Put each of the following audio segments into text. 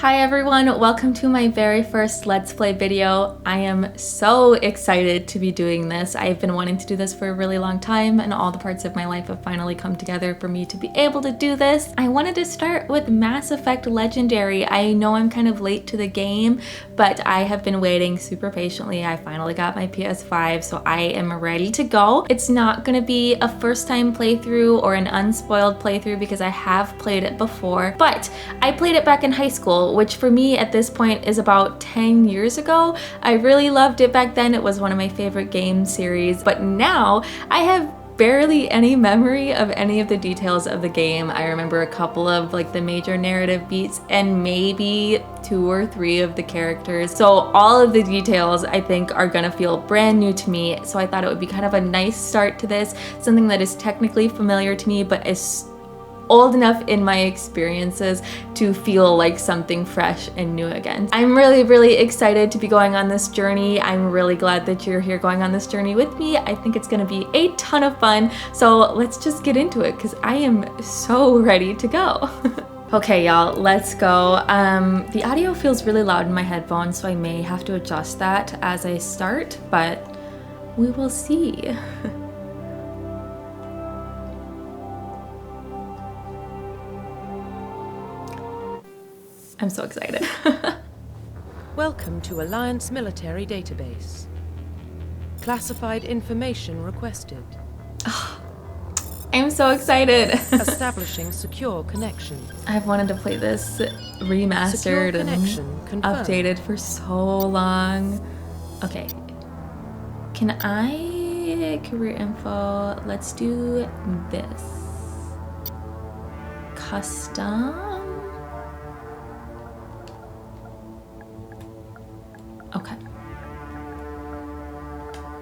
Hi everyone, welcome to my very first Let's Play video. I am so excited to be doing this. I've been wanting to do this for a really long time and all the parts of my life have finally come together for me to be able to do this. I wanted to start with Mass Effect Legendary. I know I'm kind of late to the game, but I have been waiting super patiently. I finally got my PS5, so I am ready to go. It's not gonna be a first time playthrough or an unspoiled playthrough because I have played it before, but I played it back in high school, which for me at this point is about 10 years ago. I really loved it back then. It was one of my favorite game series, but now I have barely any memory of any of the details of the game. I remember a couple of like the major narrative beats and maybe 2 or 3 of the characters. So all of the details I think are gonna feel brand new to me. So I thought it would be kind of a nice start to this, something that is technically familiar to me but is old enough in my experiences to feel like something fresh and new again. I'm really excited to be going on this journey. I'm really glad that you're here going on this journey with me. I think it's gonna be a ton of fun. So let's just get into it because I am so ready to go. Okay, y'all, let's go. The audio feels really loud in my headphones, so I may have to adjust that as I start, but we will see. I'm so excited. Welcome to Alliance Military Database. Classified information requested. I'm so excited. Establishing secure connection. I've wanted to play this remastered and updated for so long. Okay. Can I career info? Let's do this. Custom. Okay.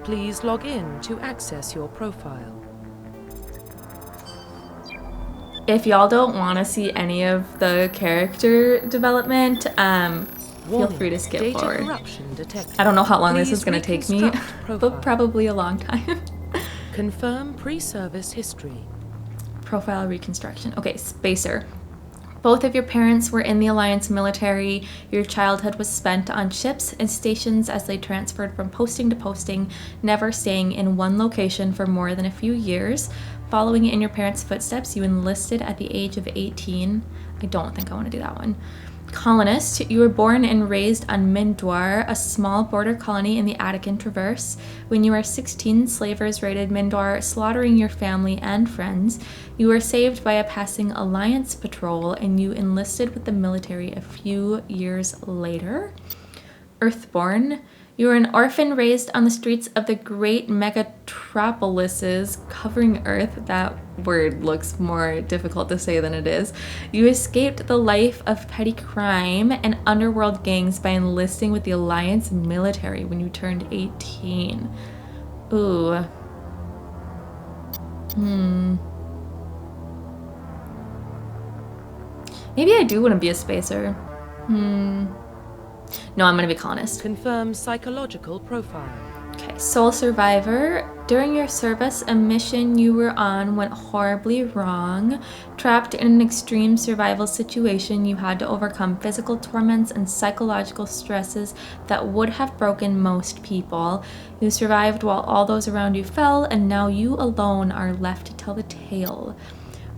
Please log in to access your profile. If y'all don't want to see any of the character development, feel free to skip forward. I don't know how long this is going to take me, but probably a long time. Confirm pre-service history. Profile reconstruction. Okay, Spacer. Both of your parents were in the Alliance military. Your childhood was spent on ships and stations as they transferred from posting to posting, never staying in one location for more than a few years. Following in your parents' footsteps, you enlisted at the age of 18. I don't think I want to do that one. Colonist, you were born and raised on Mindwar, a small border colony in the Attican Traverse. When you were 16, slavers raided Mindwar, slaughtering your family and friends. You were saved by a passing Alliance patrol, and you enlisted with the military a few years later. Earthborn, you were an orphan raised on the streets of the great megatropolises covering Earth. That word looks more difficult to say than it is. You escaped the life of petty crime and underworld gangs by enlisting with the Alliance military when you turned 18. Ooh. Maybe I do want to be a spacer. No, I'm gonna be colonist. Confirm psychological profile. Okay, sole survivor. During your service, a mission you were on went horribly wrong. Trapped in an extreme survival situation, you had to overcome physical torments and psychological stresses that would have broken most people. You survived while all those around you fell, and now you alone are left to tell the tale.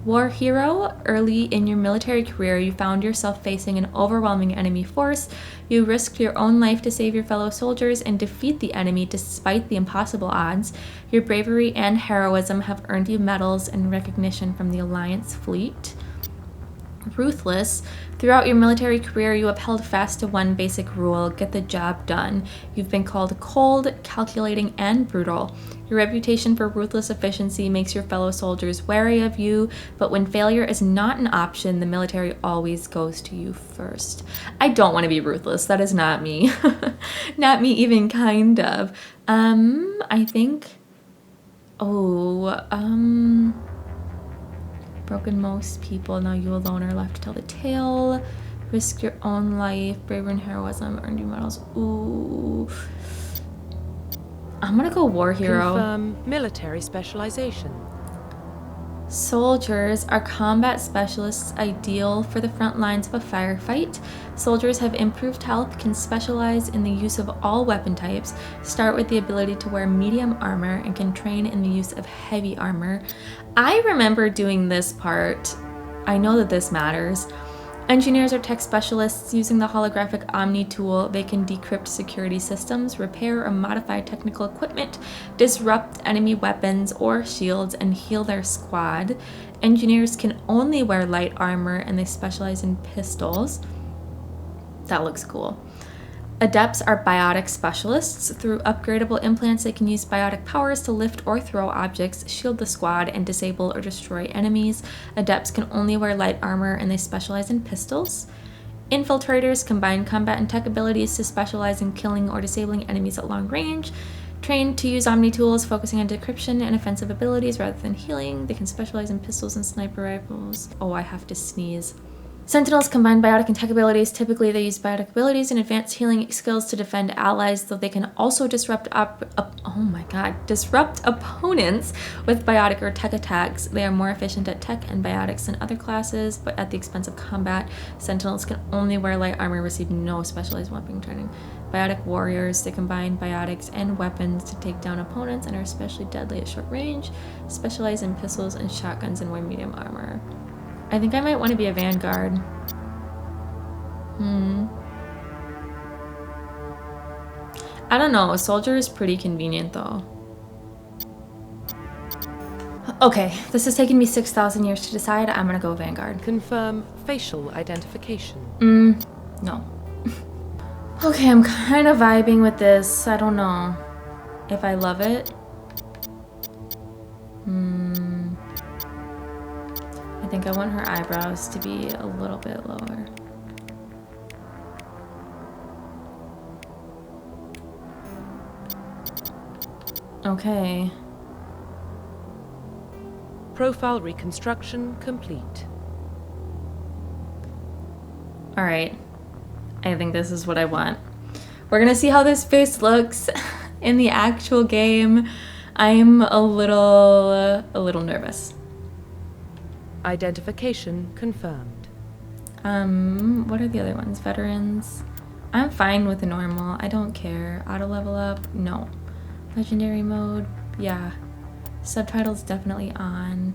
War hero, early in your military career, you found yourself facing an overwhelming enemy force. You risked your own life to save your fellow soldiers and defeat the enemy despite the impossible odds. Your bravery and heroism have earned you medals and recognition from the Alliance fleet. Ruthless, throughout your military career, you upheld fast to one basic rule: get the job done. You've been called cold, calculating, and brutal. Your reputation for ruthless efficiency makes your fellow soldiers wary of you, but when failure is not an option, the military always goes to you first. I don't want to be ruthless. That is not me. Not me even kind of. I think... broken most people, now you alone are left to tell the tale. Risk your own life, bravery and heroism earned you medals. Ooh. I'm gonna go war hero. Confirm military specialization. Soldiers are combat specialists ideal for the front lines of a firefight. Soldiers have improved health, can specialize in the use of all weapon types, start with the ability to wear medium armor, and can train in the use of heavy armor. I remember doing this part. I know that this matters. Engineers are tech specialists. Using the holographic Omni tool, they can decrypt security systems, repair or modify technical equipment, disrupt enemy weapons or shields, and heal their squad. Engineers can only wear light armor, and they specialize in pistols. That looks cool. Adepts are biotic specialists. Through upgradable implants, they can use biotic powers to lift or throw objects, shield the squad, and disable or destroy enemies. Adepts can only wear light armor, and they specialize in pistols. Infiltrators combine combat and tech abilities to specialize in killing or disabling enemies at long range. Trained to use Omni tools, focusing on decryption and offensive abilities rather than healing. They can specialize in pistols and sniper rifles. Oh, I have to sneeze. Sentinels combine biotic and tech abilities. Typically, they use biotic abilities and advanced healing skills to defend allies, though they can also disrupt opponents with biotic or tech attacks. They are more efficient at tech and biotics than other classes, but at the expense of combat. Sentinels can only wear light armor, receive no specialized weapon training. Biotic warriors, they combine biotics and weapons to take down opponents and are especially deadly at short range. Specialize in pistols and shotguns and wear medium armor. I think I might want to be a vanguard. I don't know. A soldier is pretty convenient though. Okay, this has taken me 6,000 years to decide. I'm gonna go vanguard. Confirm facial identification. No. Okay, I'm kind of vibing with this. I don't know if I love it. I think I want her eyebrows to be a little bit lower. Okay. Profile reconstruction complete. All right. I think this is what I want. We're gonna see how this face looks in the actual game. I'm a little nervous. Identification confirmed. What are the other ones? Veterans. I'm fine with the normal. I don't care. Auto level up? No. Legendary mode? Yeah. Subtitles definitely on.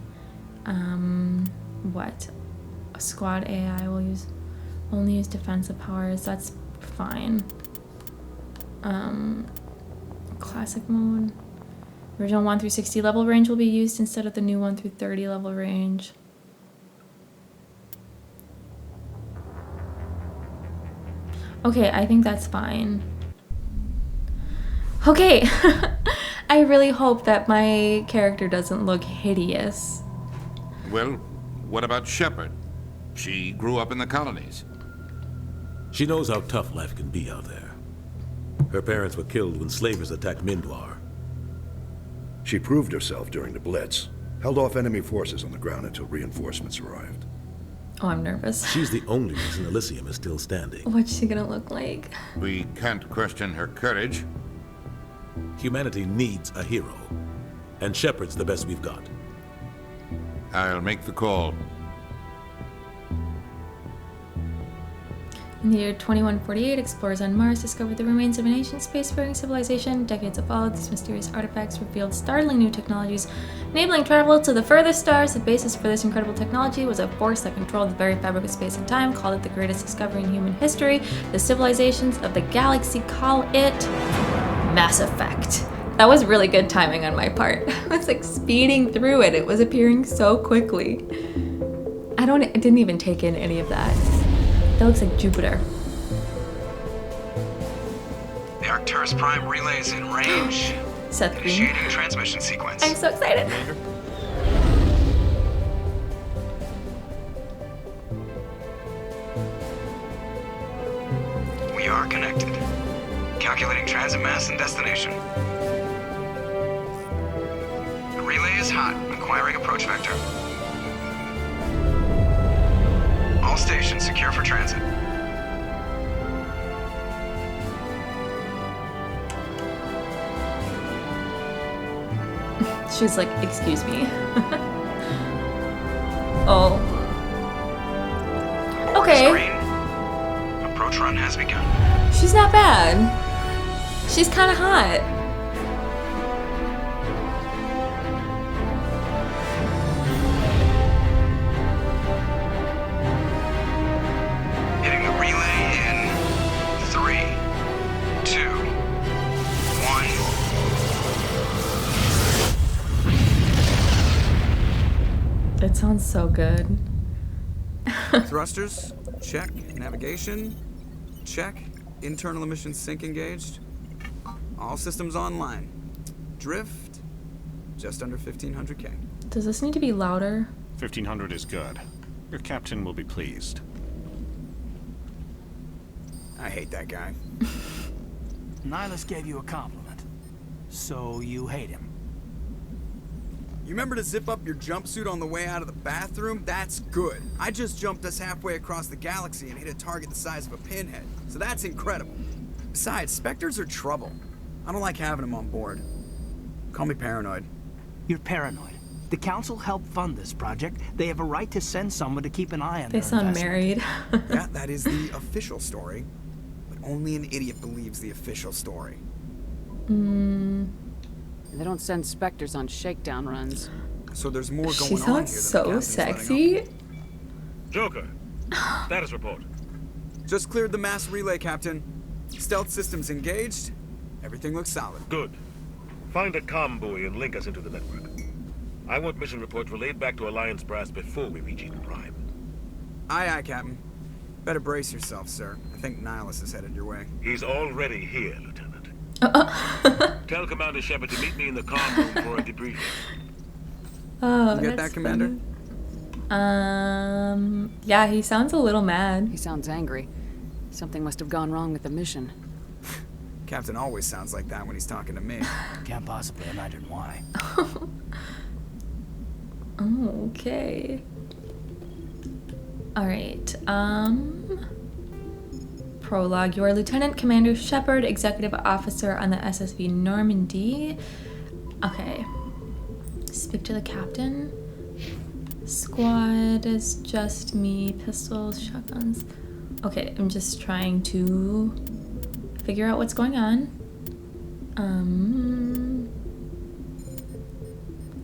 What? A squad AI will only use defensive powers. That's fine. Classic mode. Original 1 through 60 level range will be used instead of the new 1 through 30 level range. Okay, I think that's fine. Okay, I really hope that my character doesn't look hideous. Well, what about Shepard? She grew up in the colonies. She knows how tough life can be out there. Her parents were killed when slavers attacked Mindwar. She proved herself during the Blitz, held off enemy forces on the ground until reinforcements arrived. Oh, I'm nervous. She's the only reason Elysium is still standing. What's she gonna look like? We can't question her courage. Humanity needs a hero, and Shepard's the best we've got. I'll make the call. In the year 2148, explorers on Mars discovered the remains of an ancient spacefaring civilization. Decades of followed, these mysterious artifacts revealed startling new technologies, enabling travel to the furthest stars. The basis for this incredible technology was a force that controlled the very fabric of space and time, called it the greatest discovery in human history. The civilizations of the galaxy call it Mass Effect. That was really good timing on my part. I was like speeding through it. It was appearing so quickly. I didn't even take in any of that. That looks like Jupiter. The Arcturus Prime relay is in range. Seth Green. Initiating transmission sequence. I'm so excited. We are connected. Calculating transit mass and destination. The relay is hot. Acquiring approach vector. All stations secure for transit. She's like, excuse me. Oh. Okay. Screen. Approach run has begun. She's not bad. She's kind of hot. Hitting the relay in 3, 2, 1. It sounds so good. Thrusters, check. Navigation, check. Internal emission sync engaged. All systems online. Drift, just under 1500K. Does this need to be louder? 1500 is good. Your captain will be pleased. I hate that guy. Nihilus gave you a compliment, so you hate him. You remember to zip up your jumpsuit on the way out of the bathroom? That's good. I just jumped us halfway across the galaxy and hit a target the size of a pinhead, so that's incredible. Besides, Spectres are trouble. I don't like having them on board. Call me paranoid. You're paranoid. The Council helped fund this project. They have a right to send someone to keep an eye on They their sound investment. married. Yeah, that is the official story. But only an idiot believes the official story. They don't send Spectres on shakedown runs. So there's more going She on here. sounds than the so captain's letting sexy. Joker, status report. on. Just cleared the mass relay, Captain. Stealth systems engaged. Everything looks solid. Good. Find a comm buoy and link us into the network. I want mission reports relayed back to Alliance brass before we reach Eden Prime. Aye, aye, Captain. Better brace yourself, sir. I think Nihilus is headed your way. He's already here, Lieutenant. Tell Commander Shepard to meet me in the comm room for a debriefing. Oh, You get that's that, Commander? funny. Yeah, he sounds a little mad. He sounds angry. Something must have gone wrong with the mission. Captain always sounds like that when he's talking to me. Can't possibly imagine why. Okay. All right. Prologue. You are Lieutenant Commander Shepard, Executive Officer on the SSV Normandy. Okay. Speak to the captain. Squad is just me. Pistols, shotguns. Okay, I'm just trying to figure out what's going on.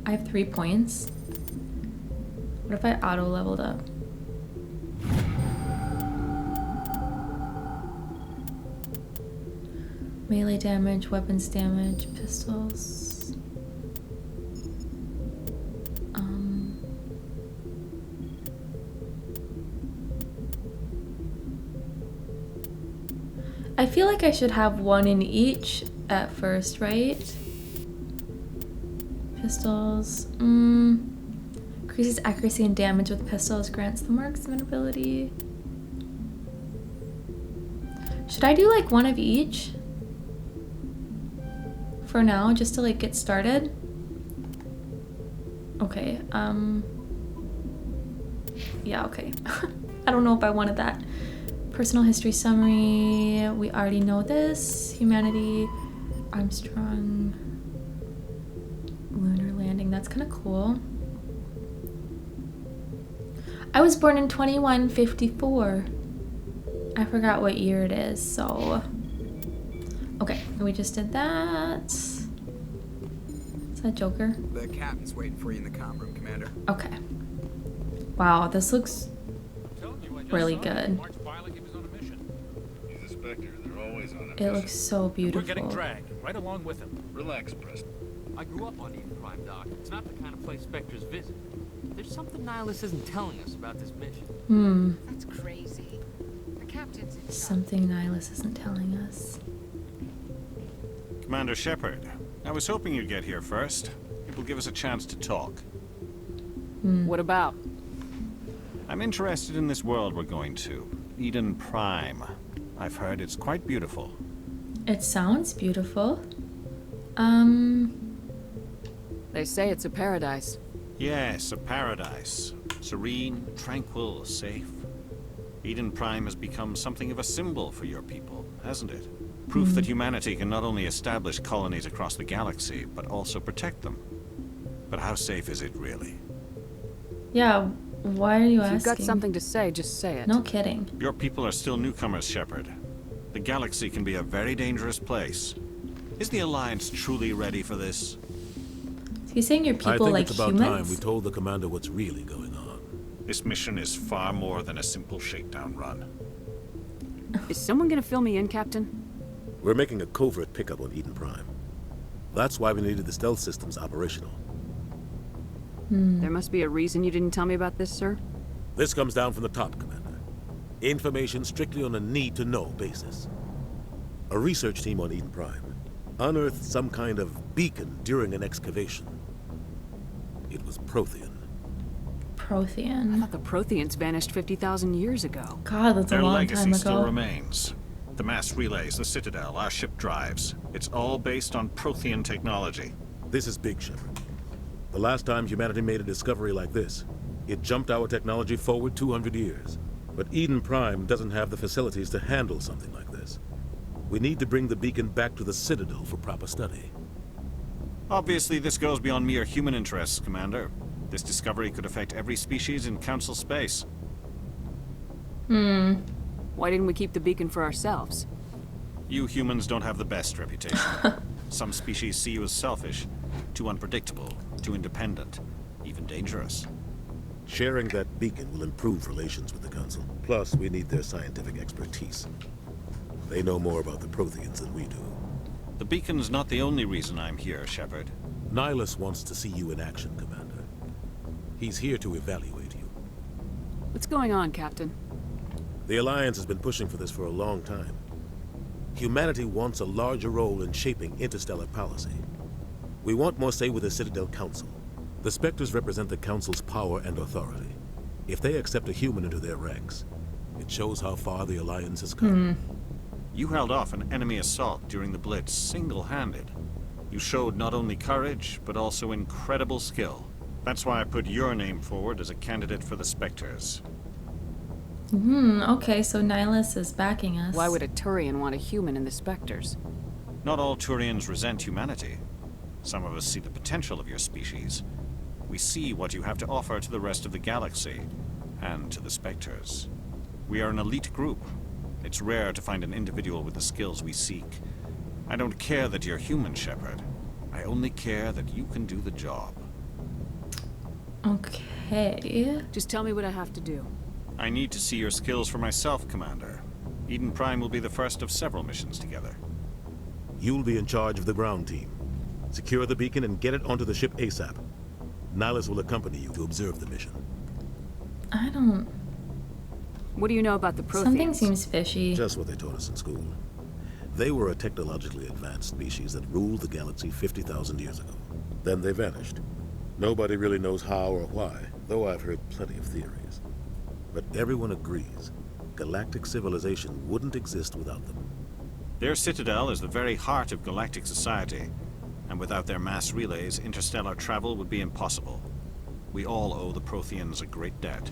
I have 3 points. What if I auto leveled up? Melee damage, weapons damage, pistols. I feel like I should have one in each at first, right? Pistols. Increases accuracy and damage with pistols, grants the marksman ability. Should I do like one of each? For now, just to like get started? Okay, yeah, okay. I don't know if I wanted that. Personal history summary, we already know this. Humanity, Armstrong, lunar landing, that's kind of cool. I was born in 2154. I forgot what year it is, so. Okay, we just did that. Is that Joker? The captain's waiting for you in the comm room, Commander. Okay. Wow, this looks really good. He's a Spectre. They're always on It looks so beautiful. We're getting dragged right along with him. Relax, Preston. I grew up on Eden Prime, Doc. It's not the kind of place Spectres visit. There's something Nihilus isn't telling us about this mission. That's crazy. The captain's in charge. Something Nihilus isn't telling us. Commander Shepard, I was hoping you'd get here first. It will give us a chance to talk. What about? I'm interested in this world we're going to, Eden Prime. I've heard it's quite beautiful. It sounds beautiful. They say it's a paradise. Yes, a paradise. Serene, tranquil, safe. Eden Prime has become something of a symbol for your people, hasn't it? Proof that humanity can not only establish colonies across the galaxy, but also protect them. But how safe is it really? Yeah, Why are you If asking? you've got something to say, just say it. No kidding. Your people are still newcomers, Shepard. The galaxy can be a very dangerous place. Is the Alliance truly ready for this? He's saying your people I think like it's about humans? time we told the commander what's really going on. This mission is far more than a simple shakedown run. Is someone gonna fill me in, Captain? We're making a covert pickup on Eden Prime. That's why we needed the stealth systems operational. There must be a reason you didn't tell me about this, sir. This comes down from the top, Commander. Information strictly on a need-to-know basis. A research team on Eden Prime unearthed some kind of beacon during an excavation. It was Prothean. I Prothean. thought the Protheans vanished 50,000 years ago. God, that's a Their long legacy time still ago. remains. The mass relays, the Citadel, our ship drives. It's all based on Prothean technology. This is big, Shepard. The last time humanity made a discovery like this, it jumped our technology forward 200 years. But Eden Prime doesn't have the facilities to handle something like this. We need to bring the beacon back to the Citadel for proper study. Obviously, this goes beyond mere human interests, Commander. This discovery could affect every species in Council space. Why didn't we keep the beacon for ourselves? You humans don't have the best reputation. Some species see you as selfish, too unpredictable, too independent, even dangerous. Sharing that beacon will improve relations with the Council. Plus, we need their scientific expertise. They know more about the Protheans than we do. The beacon's not the only reason I'm here, Shepard. Nihilus wants to see you in action, Commander. He's here to evaluate you. What's going on, Captain? The Alliance has been pushing for this for a long time. Humanity wants a larger role in shaping interstellar policy. We want more say with the Citadel Council. The Spectres represent the Council's power and authority. If they accept a human into their ranks, it shows how far the Alliance has come. You held off an enemy assault during the Blitz single-handed. You showed not only courage, but also incredible skill. That's why I put your name forward as a candidate for the Spectres. Okay, so Nihilus is backing us. Why would a Turian want a human in the Spectres? Not all Turians resent humanity. Some of us see the potential of your species. We see what you have to offer to the rest of the galaxy, and to the Spectres. We are an elite group. It's rare to find an individual with the skills we seek. I don't care that you're human, Shepard. I only care that you can do the job. Okay. Just tell me what I have to do. I need to see your skills for myself, Commander. Eden Prime will be the first of several missions together. You'll be in charge of the ground team. Secure the beacon and get it onto the ship ASAP. Nihilus will accompany you to observe the mission. I don't... What do you know about the Protheans? Something seems fishy. Just what they taught us in school. They were a technologically advanced species that ruled the galaxy 50,000 years ago. Then they vanished. Nobody really knows how or why, though I've heard plenty of theories. But everyone agrees, galactic civilization wouldn't exist without them. Their citadel is the very heart of galactic society, and without their mass relays, interstellar travel would be impossible. We all owe the Protheans a great debt.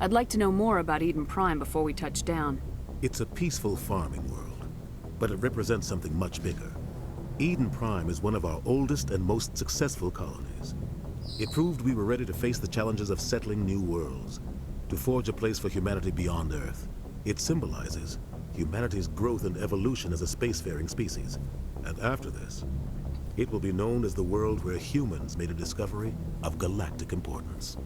I'd like to know more about Eden Prime before we touch down. It's a peaceful farming world, but it represents something much bigger. Eden Prime is one of our oldest and most successful colonies. It proved we were ready to face the challenges of settling new worlds, to forge a place for humanity beyond Earth. It symbolizes humanity's growth and evolution as a spacefaring species. And after this, it will be known as the world where humans made a discovery of galactic importance.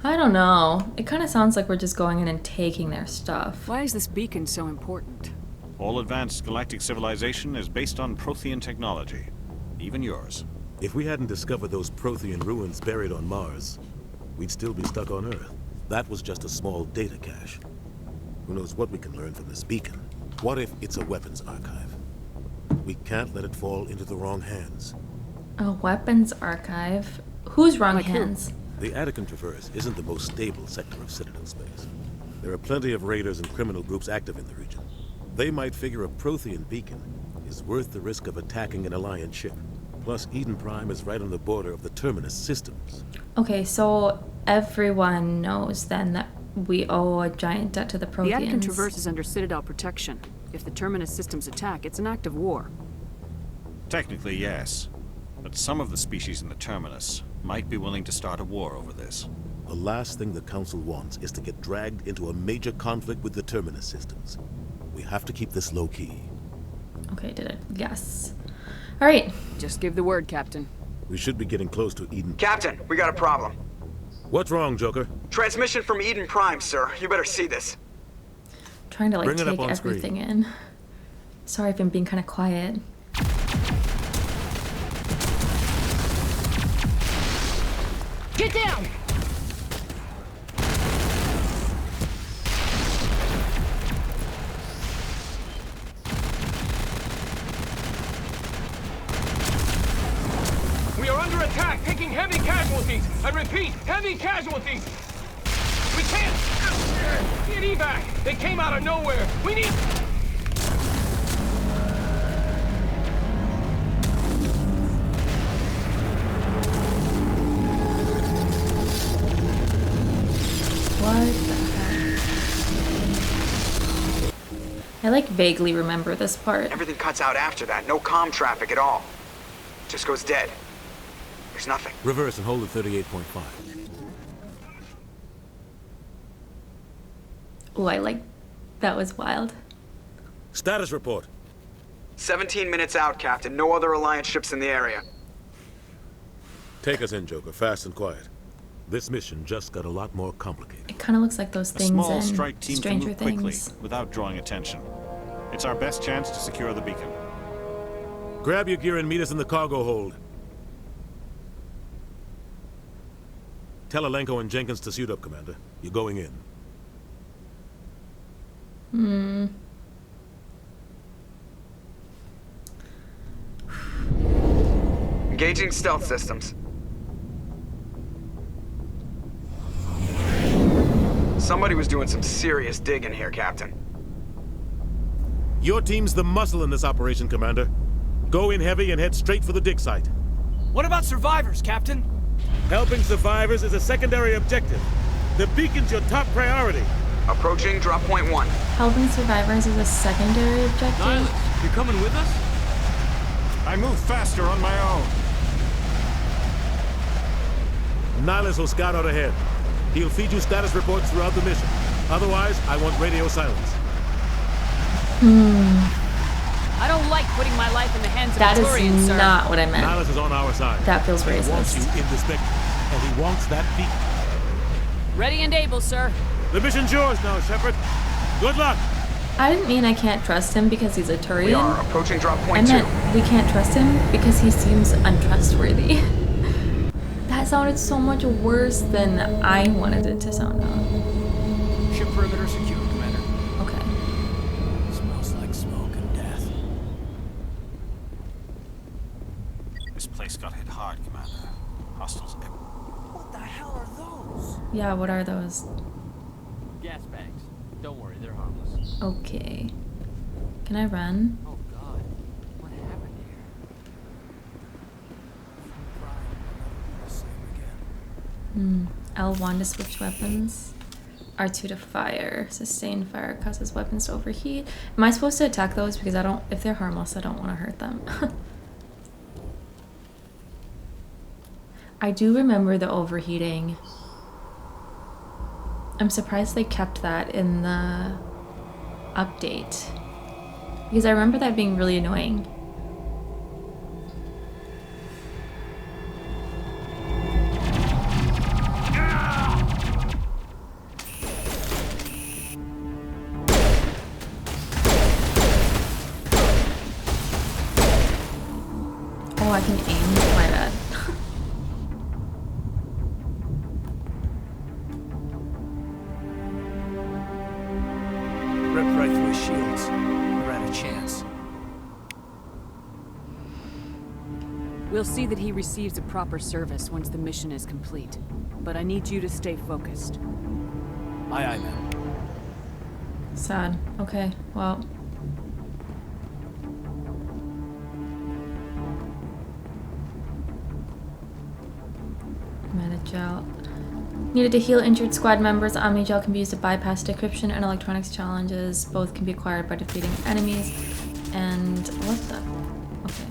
I don't know. It kind of sounds like we're just going in and taking their stuff. Why is this beacon so important? All advanced galactic civilization is based on Prothean technology, even yours. If we hadn't discovered those Prothean ruins buried on Mars, we'd still be stuck on Earth. That was just a small data cache. Who knows what we can learn from this beacon? What if it's a weapons archive? We can't let it fall into the wrong hands. A weapons archive? Whose wrong hands? The Attican Traverse isn't the most stable sector of Citadel space. There are plenty of raiders and criminal groups active in the region. They might figure a Prothean beacon is worth the risk of attacking an Alliance ship. Plus, Eden Prime is right on the border of the Terminus systems. Okay, so everyone knows then that we owe a giant debt to the Protheans. The Attican Traverse is under Citadel protection. If the Terminus systems attack, it's an act of war. Technically, yes. But some of the species in the Terminus, might be willing to start a war over this. The last thing the Council wants is to get dragged into a major conflict with the Terminus systems. We have to keep this low-key. Okay, did it? Yes. All right. Just give the word, Captain. We should be getting close to Eden. Captain, we got a problem. What's wrong, Joker? Transmission from Eden Prime, sir. You better see this. Trying to like Bring it up take on everything screen. in. Sorry if I'm being kind of quiet. Get down! We are under attack, taking heavy casualties. I repeat, heavy casualties. We can't get evac. They came out of nowhere. We need. What the heck? I like vaguely remember this part. Everything cuts out after that. No comm traffic at all. Just goes dead. There's nothing. Reverse and hold at 38.5. Oh, I like that was wild. Status report. 17 minutes out, Captain. No other Alliance ships in the area. Take us in, Joker, fast and quiet. This mission just got a lot more complicated. It kind of looks like those A things small in strike team can Stranger move quickly Things. without drawing attention. It's our best chance to secure the beacon. Grab your gear and meet us in the cargo hold. Tell Alenko and Jenkins to suit up, Commander. You're going in. Engaging stealth systems. Somebody was doing some serious digging here, Captain. Your team's the muscle in this operation, Commander. Go in heavy and head straight for the dig site. What about survivors, Captain? Helping survivors is a secondary objective. The beacon's your top priority. Approaching drop point 1. Helping survivors is a secondary objective. Nihilus, you're coming with us? I move faster on my own. Nihilus will scout out ahead. He'll feed you status reports throughout the mission. Otherwise, I want radio silence. I don't like putting my life in the hands of That a Turian, is sir. not what I meant. Nihilus is on our side. That feels He wants you racist. in this vector, and he wants that beacon. Ready and able, sir. The mission's yours now, Shepard. Good luck. I didn't mean I can't trust him because he's a Turian. We are approaching drop I point 2. meant we can't trust him because he seems untrustworthy. That sounded so much worse than I wanted it to sound. Ship perimeter secure, Commander. Okay. Smells like smoke and death. This place got hit hard, Commander. Hostiles everywhere. What the hell are those? Yeah, what are those? Gas bags. Don't worry, they're harmless. Okay. Can I run? Oh God, what happened here? L1 to switch weapons. R2 to fire. Sustain fire causes weapons to overheat. Am I supposed to attack those? Because I don't, if they're harmless, I don't want to hurt them. I do remember the overheating. I'm surprised they kept that in the update. Because I remember that being really annoying. Oh, I can aim. My bad. Rip right through his shields. We're out of chance. We'll see that he receives a proper service once the mission is complete. But I need you to stay focused. Aye, aye, ma'am. Sad. Okay, well. Gel. Needed to heal injured squad members. Omnigel can be used to bypass decryption and electronics challenges. Both can be acquired by defeating enemies. And what the? Okay.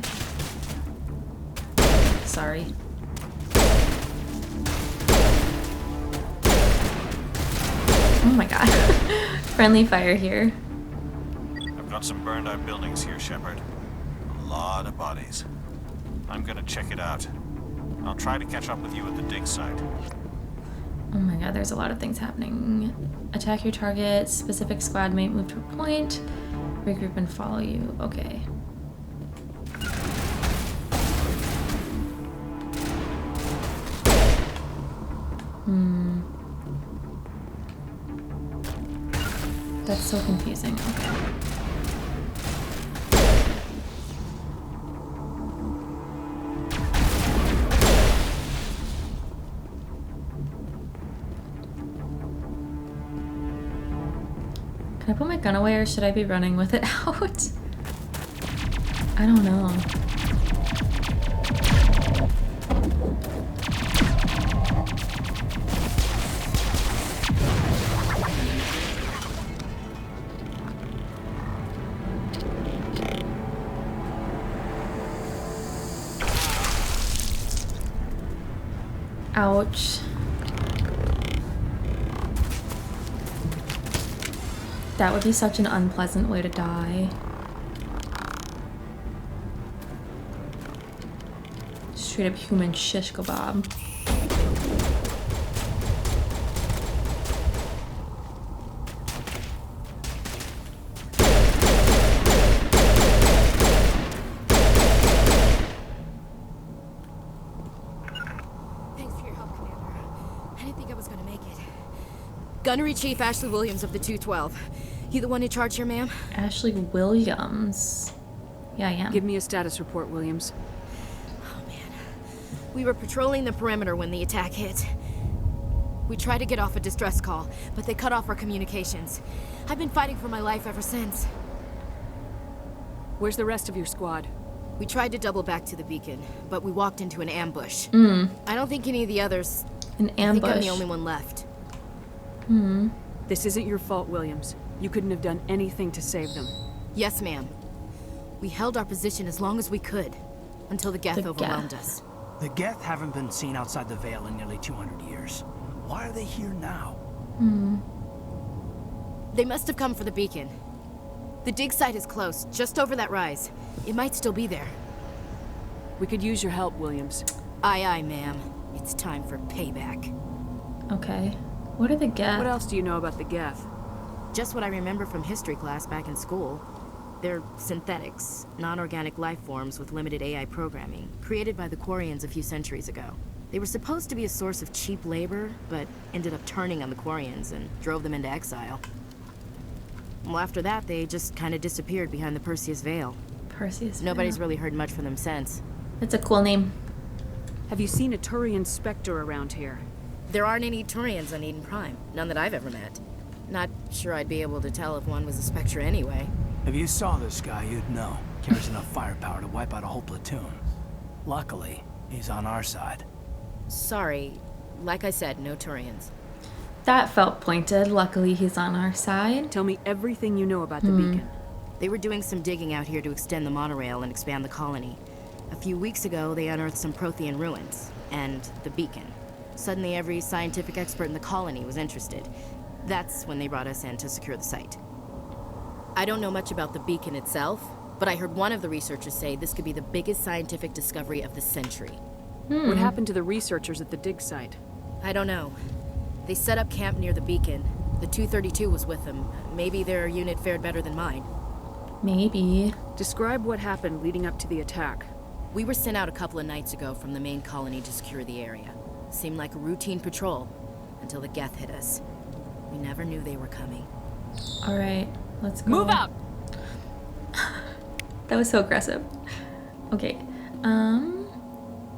Sorry. my god. Friendly fire here. I've got some burned out buildings here, Shepard. A lot of bodies. I'm gonna check it out. I'll try to catch up with you at the dig site. Oh my god, there's a lot of things happening. Attack your target, specific squad mate, move to a point, regroup and follow you. Okay. That's so confusing. Okay. Can I put my gun away or should I be running with it out? I don't know. Ouch. That would be such an unpleasant way to die. Straight up human shish kebab. Gunnery Chief Ashley Williams of the 212. You the one in charge here, ma'am? Ashley Williams. Yeah, I am. Give me a status report, Williams. Oh, man. We were patrolling the perimeter when the attack hit. We tried to get off a distress call, but they cut off our communications. I've been fighting for my life ever since. Where's the rest of your squad? We tried to double back to the beacon, but we walked into an ambush. I don't think any of the others... An ambush? I think I'm the only one left. This isn't your fault, Williams. You couldn't have done anything to save them. Yes, ma'am. We held our position as long as we could, until the Geth overwhelmed us. The Geth haven't been seen outside the Veil in nearly 200 years. Why are they here now? They must have come for the beacon. The dig site is close, just over that rise. It might still be there. We could use your help, Williams. Aye, aye, ma'am. It's time for payback. Okay. What are the Geth? What else do you know about the Geth? Just what I remember from history class back in school. They're synthetics, non-organic life forms with limited AI programming, created by the Quarians a few centuries ago. They were supposed to be a source of cheap labor, but ended up turning on the Quarians and drove them into exile. Well, after that, they just kind of disappeared behind the Perseus Veil. Perseus Veil. Nobody's really heard much from them since. That's a cool name. Have you seen a Turian Spectre around here? There aren't any Turians on Eden Prime. None that I've ever met. Not sure I'd be able to tell if one was a Spectre anyway. If you saw this guy, you'd know. Carries enough firepower to wipe out a whole platoon. Luckily, he's on our side. Sorry. Like I said, no Turians. That felt pointed. Luckily, he's on our side. Tell me everything you know about the beacon. They were doing some digging out here to extend the monorail and expand the colony. A few weeks ago, they unearthed some Prothean ruins, and the beacon. Suddenly, every scientific expert in the colony was interested. That's when they brought us in to secure the site. I don't know much about the beacon itself, but I heard one of the researchers say this could be the biggest scientific discovery of the century. What happened to the researchers at the dig site? I don't know. They set up camp near the beacon. The 232 was with them. Maybe their unit fared better than mine. Maybe. Describe what happened leading up to the attack. We were sent out a couple of nights ago from the main colony to secure the area. Seemed like a routine patrol, until the Geth hit us. We never knew they were coming. Alright, let's go. Move out! That was so aggressive. Okay.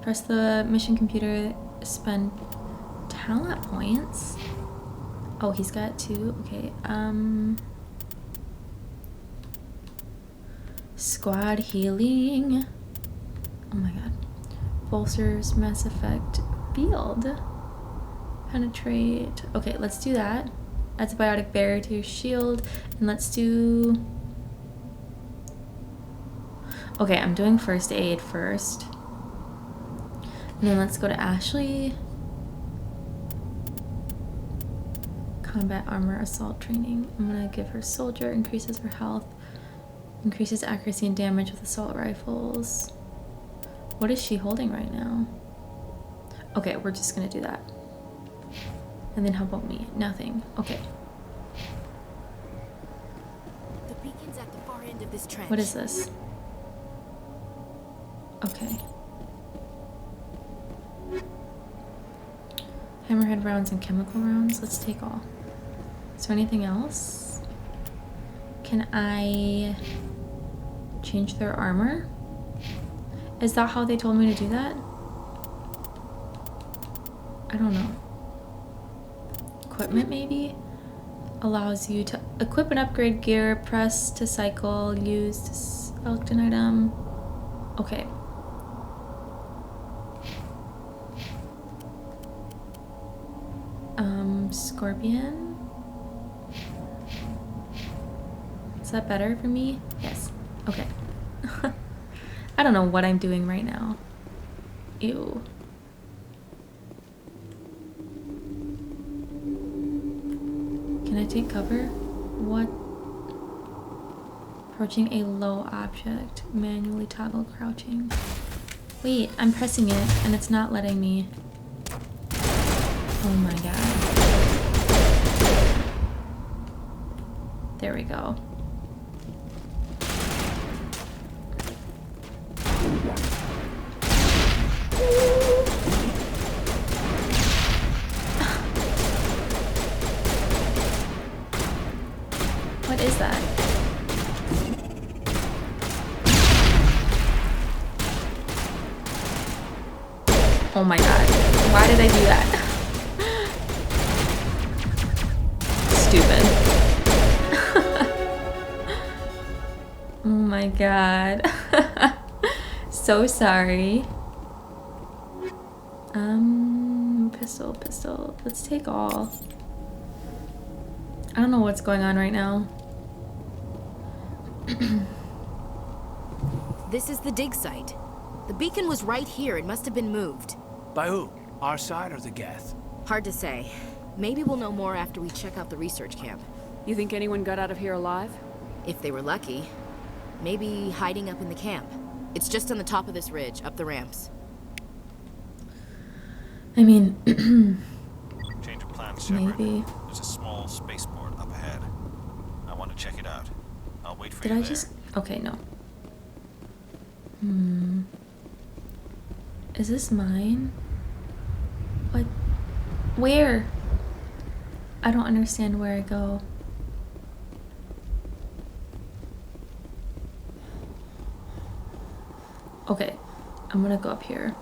Press the mission computer, spend talent points. Oh, he's got 2. Okay. Squad healing. Oh my god. Bolsters Mass Effect field. Penetrate. Okay, let's do that. Adds a biotic barrier to your shield. And let's do... Okay, I'm doing first aid first. And then let's go to Ashley. Combat armor assault training. I'm gonna give her soldier, increases her health, increases accuracy and damage with assault rifles. What is she holding right now? Okay, we're just gonna do that. And then how about me? Nothing. Okay. The beacon's at the far end of this trench. What is this? Okay. Hammerhead rounds and chemical rounds. Let's take all. Is there anything else? Can I change their armor? Is that how they told me to do that? I don't know. Equipment maybe? Allows you to equip and upgrade gear, press to cycle, use to select an item. Okay. Scorpion? Is that better for me? Yes. Okay. I don't know what I'm doing right now. Ew. Can I take cover? What? Approaching a low object. Manually toggle crouching. Wait, I'm pressing it and it's not letting me. Oh my god. There we go. What is that? Oh my god. Why did I do that? Stupid. Oh my god. So sorry. Pistol. Let's take all. I don't know what's going on right now. This is the dig site. The beacon was right here. It must have been moved. By who? Our side or the Geth? Hard to say. Maybe we'll know more after we check out the research camp. You think anyone got out of here alive? If they were lucky. Maybe hiding up in the camp. It's just on the top of this ridge, up the ramps. I mean, Change of plans, Shepard. maybe. There's a small spaceport up ahead. I want to check it out. I'll wait for Did you I there. just... Okay, no. Is this mine? What? Where? I don't understand where I go. Okay, I'm gonna go up here.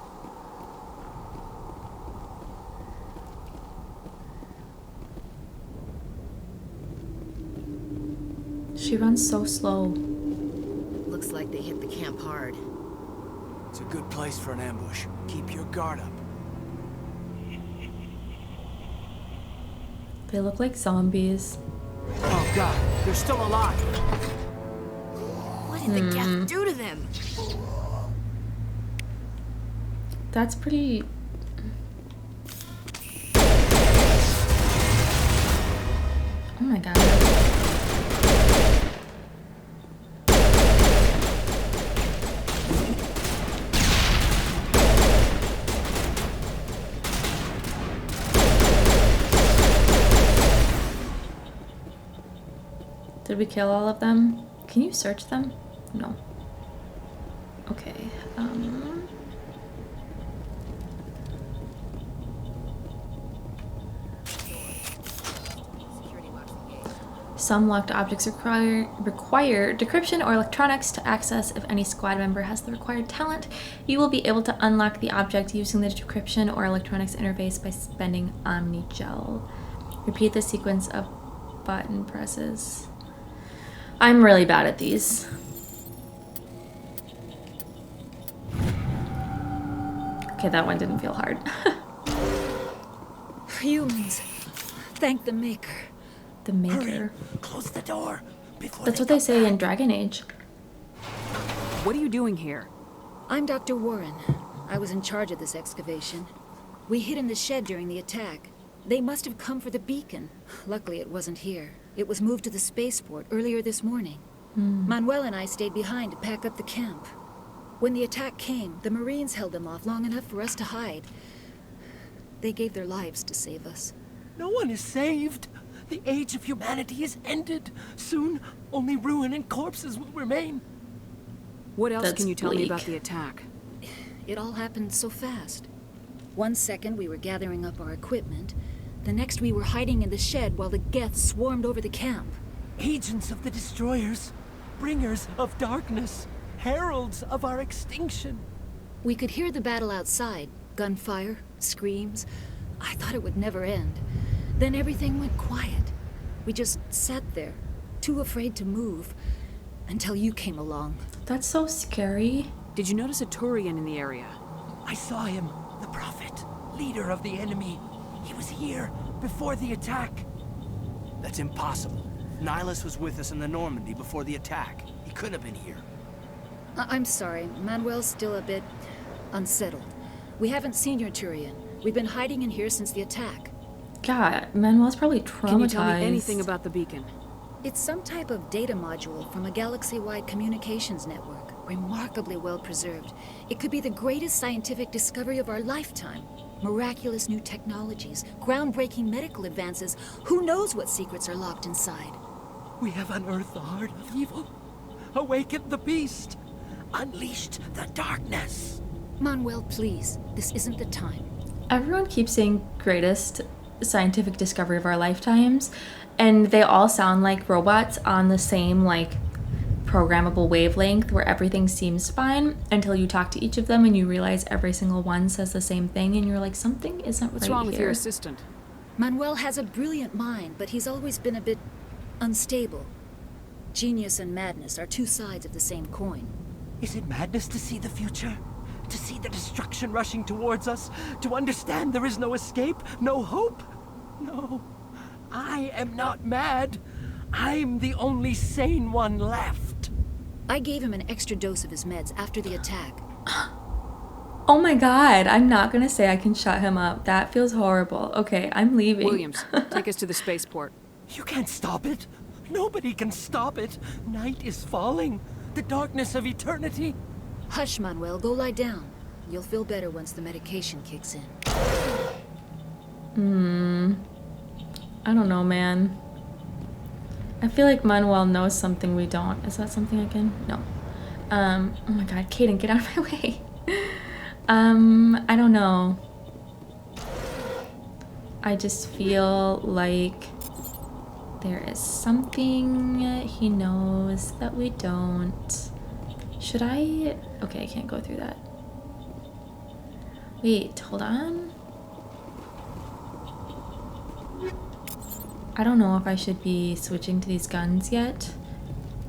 She runs so slow. Looks like they hit the camp hard. It's a good place for an ambush. Keep your guard up. They look like zombies. Oh god, they're still alive. What did the Geth do to them? That's pretty... Oh my god. Did we kill all of them? Can you search them? No. Okay, Some locked objects require decryption or electronics to access. If any squad member has the required talent, you will be able to unlock the object using the decryption or electronics interface by spending Omni Gel. Repeat the sequence of button presses. I'm really bad at these. Okay, that one didn't feel hard. Humans, thank the Maker. The Maker. Hurry. Close the door before That's what they say in Dragon Age. What are you doing here? I'm Dr. Warren. I was in charge of this excavation. We hid in the shed during the attack. They must have come for the beacon. Luckily, it wasn't here. It was moved to the spaceport earlier this morning. Manuel and I stayed behind to pack up the camp. When the attack came, the Marines held them off long enough for us to hide. They gave their lives to save us. No one is saved. The age of humanity is ended. Soon, only ruin and corpses will remain. What else That's can you tell me bleak. about the attack? It all happened so fast. One second we were gathering up our equipment. The next we were hiding in the shed while the Geth swarmed over the camp. Agents of the destroyers, bringers of darkness, heralds of our extinction. We could hear the battle outside. Gunfire, screams. I thought it would never end. Then everything went quiet. We just sat there, too afraid to move, until you came along. That's so scary. Did you notice a Turian in the area? I saw him, the Prophet, leader of the enemy. He was here before the attack. That's impossible. Nihilus was with us in the Normandy before the attack. He couldn't have been here. I'm sorry, Manuel's still a bit unsettled. We haven't seen your Turian. We've been hiding in here since the attack. God, Manuel's probably traumatized. Can you tell me anything about the beacon? It's some type of data module from a galaxy-wide communications network. Remarkably well preserved. It could be the greatest scientific discovery of our lifetime. Miraculous new technologies, groundbreaking medical advances. Who knows what secrets are locked inside? We have unearthed the heart of evil, awakened the beast, unleashed the darkness. Manuel, please. This isn't the time. Everyone keeps saying greatest scientific discovery of our lifetimes, and they all sound like robots on the same, like, programmable wavelength where everything seems fine until you talk to each of them and you realize every single one says the same thing and you're like, something isn't What's right wrong with here. your assistant? Manuel has a brilliant mind, but he's always been a bit unstable. Genius and madness are two sides of the same coin. Is it madness to see the future? To see the destruction rushing towards us? To understand there is no escape? No hope? No. I am not mad. I'm the only sane one left. I gave him an extra dose of his meds after the attack. Oh my god, I'm not gonna say I can shut him up. That feels horrible. Okay, I'm leaving. Williams, take us to the spaceport. You can't stop it. Nobody can stop it. Night is falling. The darkness of eternity. Hush, Manuel. Go lie down. You'll feel better once the medication kicks in. I don't know, man. I feel like Manuel knows something we don't. Is that something I can? No. Oh my god, Kaden, get out of my way. I don't know. I just feel like there is something he knows that we don't. Should I? Okay, I can't go through that. Wait, hold on. I don't know if I should be switching to these guns yet,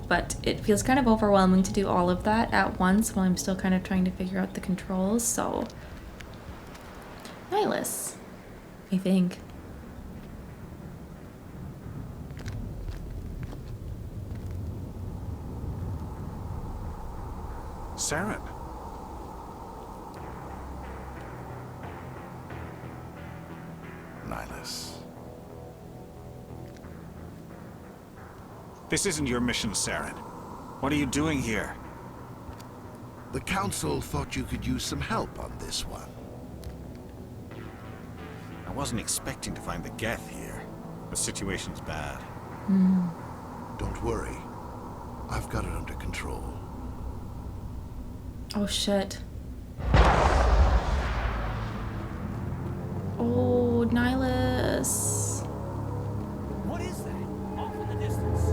but it feels kind of overwhelming to do all of that at once while I'm still kind of trying to figure out the controls, so... Nihilus, I think. Saren. Nihilus. This isn't your mission, Saren. What are you doing here? The Council thought you could use some help on this one. I wasn't expecting to find the Geth here. The situation's bad. Don't worry. I've got it under control. Oh shit. Oh, Nihilus. What is that? Off in the distance.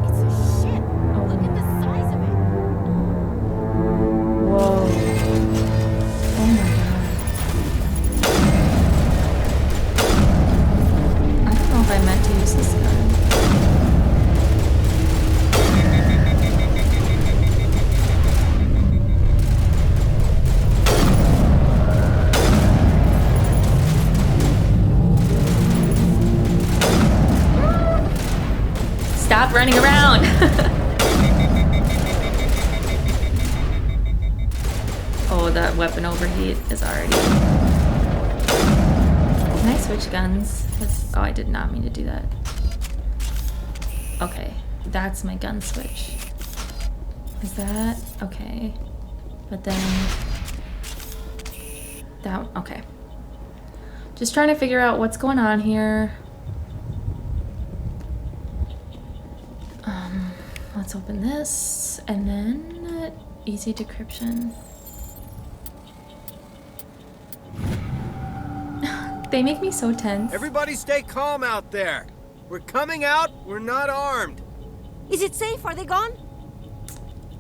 It's a ship. Look at the size of it. Whoa. Oh my god. I don't know if I meant to use this gun. Stop running around! Oh, that weapon overheat is already... Can I switch guns? Oh, I did not mean to do that. Okay, that's my gun switch. Is that okay? But then that, okay. Just trying to figure out what's going on here. Let's open this and then easy decryption. They make me so tense. Everybody stay calm out there. We're coming out. We're not armed. Is it safe? Are they gone?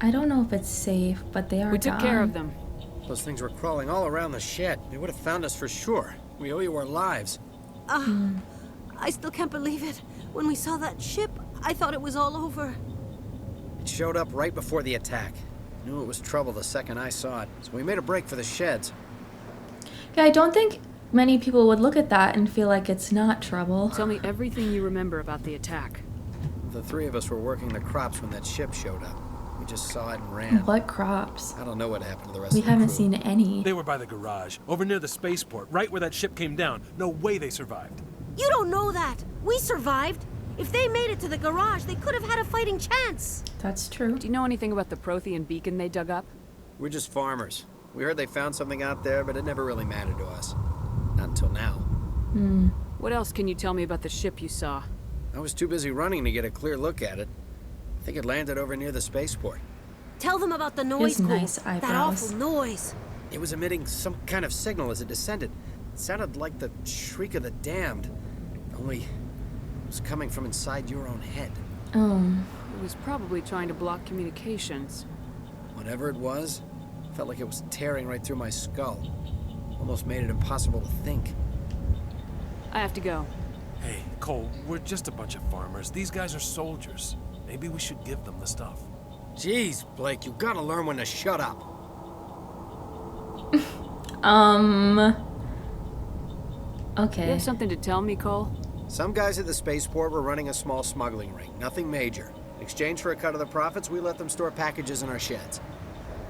I don't know if it's safe, but they are We took care of them. Those things were crawling all around the shed. They would have found us for sure. We owe you our lives. I still can't believe it. When we saw that ship, I thought it was all over. It showed up right before the attack. Knew it was trouble the second I saw it, so we made a break for the sheds. Yeah, I don't think many people would look at that and feel like it's not trouble. Tell me everything you remember about the attack. The three of us were working the crops when that ship showed up. We just saw it and ran. What crops? I don't know what happened to the rest We of the haven't crew. seen any. They were by the garage, over near the spaceport, right where that ship came down. No way they survived. You don't know that. We survived. If they made it to the garage, they could have had a fighting chance. That's true. Do you know anything about the Prothean beacon they dug up? We're just farmers. We heard they found something out there, but it never really mattered to us. Not until now. What else can you tell me about the ship you saw? I was too busy running to get a clear look at it. I think it landed over near the spaceport. Tell them about the noise, Cole. nice That eyebrows. awful noise. It was emitting some kind of signal as it descended. It sounded like the shriek of the damned. Only it was coming from inside your own head. It was probably trying to block communications. Whatever it was, felt like it was tearing right through my skull. Almost made it impossible to think. I have to go. Hey, Cole, we're just a bunch of farmers. These guys are soldiers. Maybe we should give them the stuff. Jeez, Blake, you gotta learn when to shut up. Okay. You have something to tell me, Cole? Some guys at the spaceport were running a small smuggling ring. Nothing major. In exchange for a cut of the profits, we let them store packages in our sheds.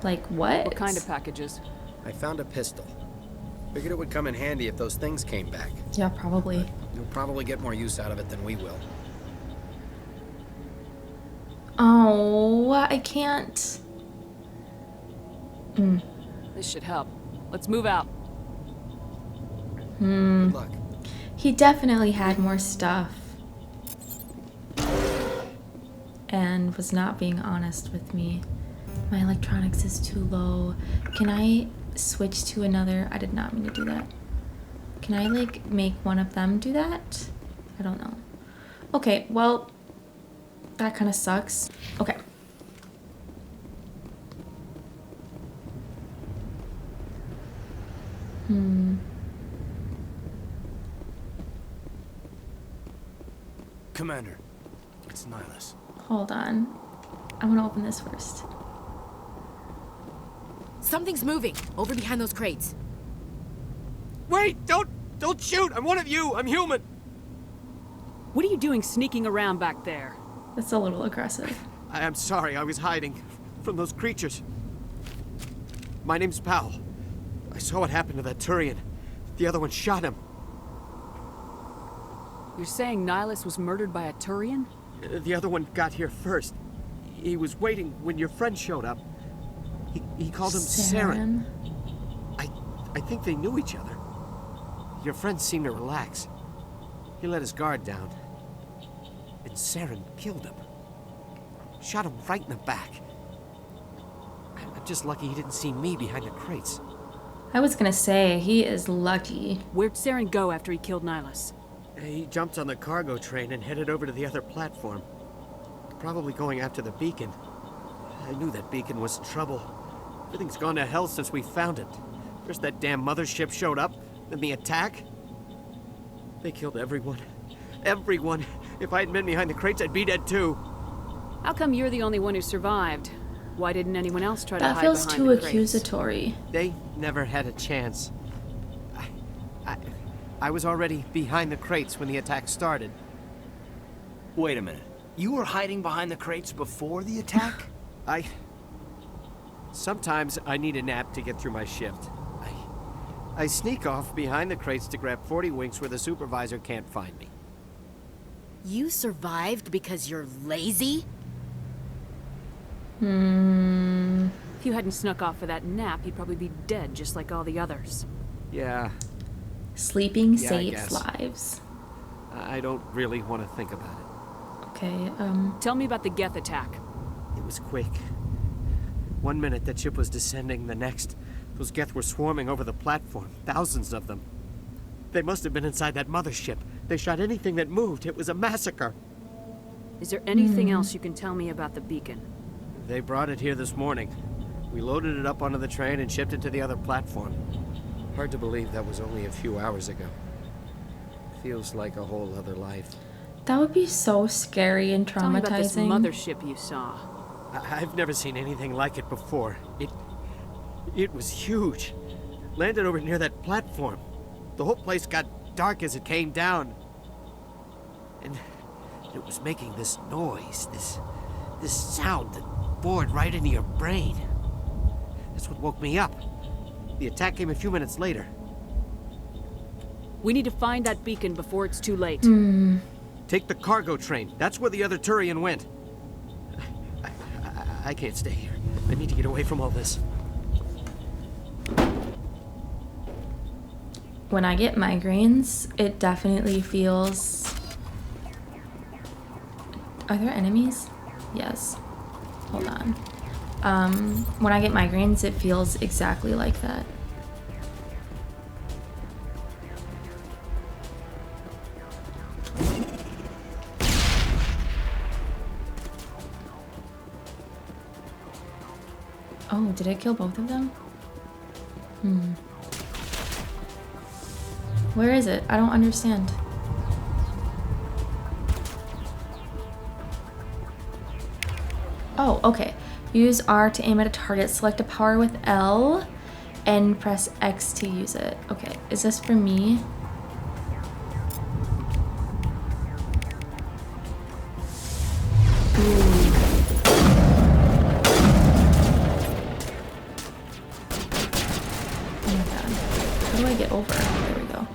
Like what? What kind of packages? I found a pistol. Figured it would come in handy if those things came back. Yeah, probably. You'll probably get more use out of it than we will. Oh, I can't. This should help. Let's move out. Good luck. He definitely had more stuff. And was not being honest with me. My electronics is too low. Can I switch to another? I did not mean to do that. Can I like make one of them do that? I don't know. Okay, well, that kind of sucks. Okay. Commander, it's Nihilus. Hold on. I want to open this first. Something's moving over behind those crates. Wait! Don't shoot! I'm one of you! I'm human! What are you doing sneaking around back there? That's a little aggressive. I'm sorry, I was hiding from those creatures. My name's Powell. I saw what happened to that Turian. The other one shot him. You're saying Nihilus was murdered by a Turian? The other one got here first. He was waiting when your friend showed up. He called him Saren. I think they knew each other. Your friend seemed to relax. He let his guard down. And Saren killed him. Shot him right in the back. I'm just lucky he didn't see me behind the crates. I was gonna say, he is lucky. Where'd Saren go after he killed Nihilus? He jumped on the cargo train and headed over to the other platform. Probably going after the beacon. I knew that beacon was trouble. Everything's gone to hell since we found it. First that damn mothership showed up, then the attack. They killed everyone. Everyone. If I hadn't been behind the crates, I'd be dead too. How come you're the only one who survived? Why didn't anyone else try to That hide feels behind too the crates? accusatory. They never had a chance. I was already behind the crates when the attack started. Wait a minute. You were hiding behind the crates before the attack? Sometimes I need a nap to get through my shift. I sneak off behind the crates to grab 40 winks where the supervisor can't find me. You survived because you're lazy? If you hadn't snuck off for that nap, you'd probably be dead just like all the others. Yeah. Sleeping Yeah, saves lives. I don't really want to think about it. Okay, Tell me about the Geth attack. It was quick. 1 minute that ship was descending, the next, those Geth were swarming over the platform. Thousands of them. They must have been inside that mothership. They shot anything that moved. It was a massacre. Is there anything else you can tell me about the beacon? They brought it here this morning. We loaded it up onto the train and shipped it to the other platform. Hard to believe that was only a few hours ago. Feels like a whole other life. that would be so scary and Tell me about this traumatizing. mothership you saw. I've never seen anything like it before. It was huge. Landed over near that platform. The whole place got dark as it came down. And it was making this noise, this sound that bored right into your brain. That's what woke me up. The attack came a few minutes later. We need to find that beacon before it's too late. Take the cargo train. That's where the other Turian went. I can't stay here. I need to get away from all this. When I get migraines, it definitely feels... Are there enemies? Yes. Hold on. When I get migraines, it feels exactly like that. Oh, did I kill both of them? Where is it? I don't understand. Oh, okay. Use R to aim at a target. Select a power with L and press X to use it. Okay, is this for me? How do I get over? There we go.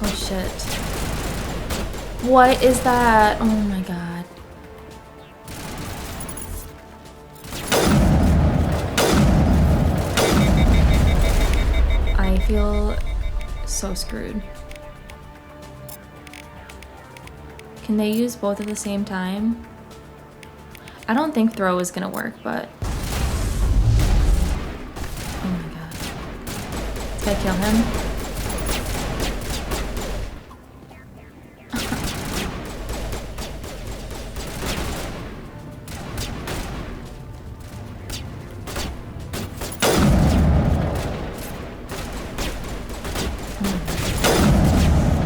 Oh shit. What is that? Oh my god. I feel so screwed. Can they use both at the same time? I don't think throw is gonna work, but... Oh my god. Did I kill him?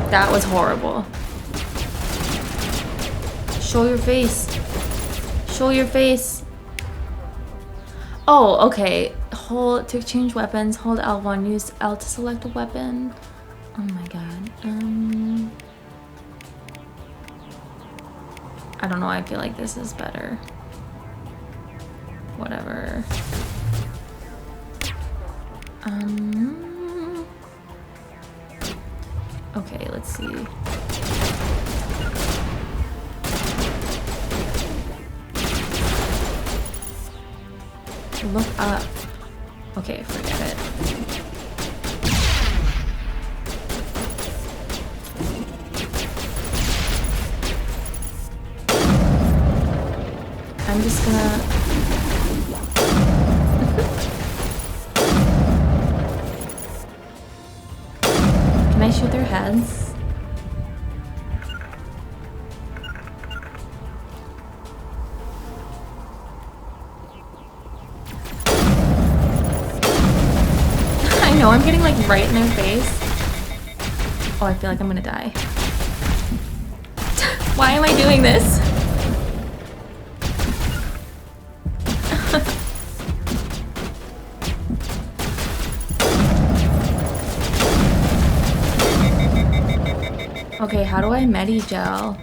That was horrible. Show your face. Show your face. Oh, okay. Hold to exchange weapons. Hold L1. Use L to select a weapon. Oh my god. I don't know. I feel like this is better. Whatever. Okay, let's see. Look up. Okay, forget it. I'm just gonna... Can I shoot their heads? I know, I'm getting like right in their face. Oh, I feel like I'm gonna die. Why am I doing this? Okay, how do I medi-gel?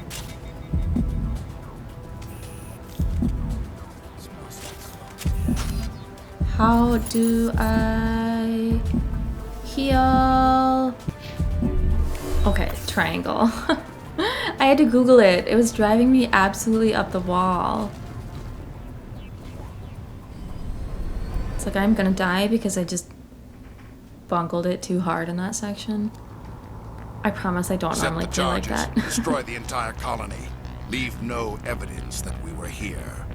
How do I heal? Okay, triangle. I had to Google it. It was driving me absolutely up the wall. It's like I'm gonna die because I just bungled it too hard in that section. I promise I don't normally play like that. Destroy the entire colony. Leave no evidence that we were here.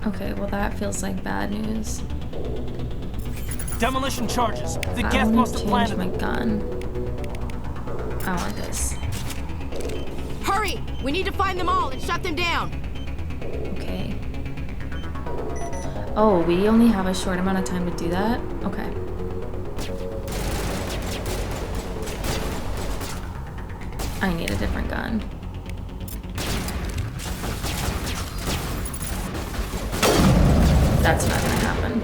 Okay, well that feels like bad news. Demolition charges. The I Geth want must to have change planted my gun. I want this. Hurry! We need to find them all and shut them down. Okay. Oh, we only have a short amount of time to do that? Okay. I need a different gun. That's not gonna happen.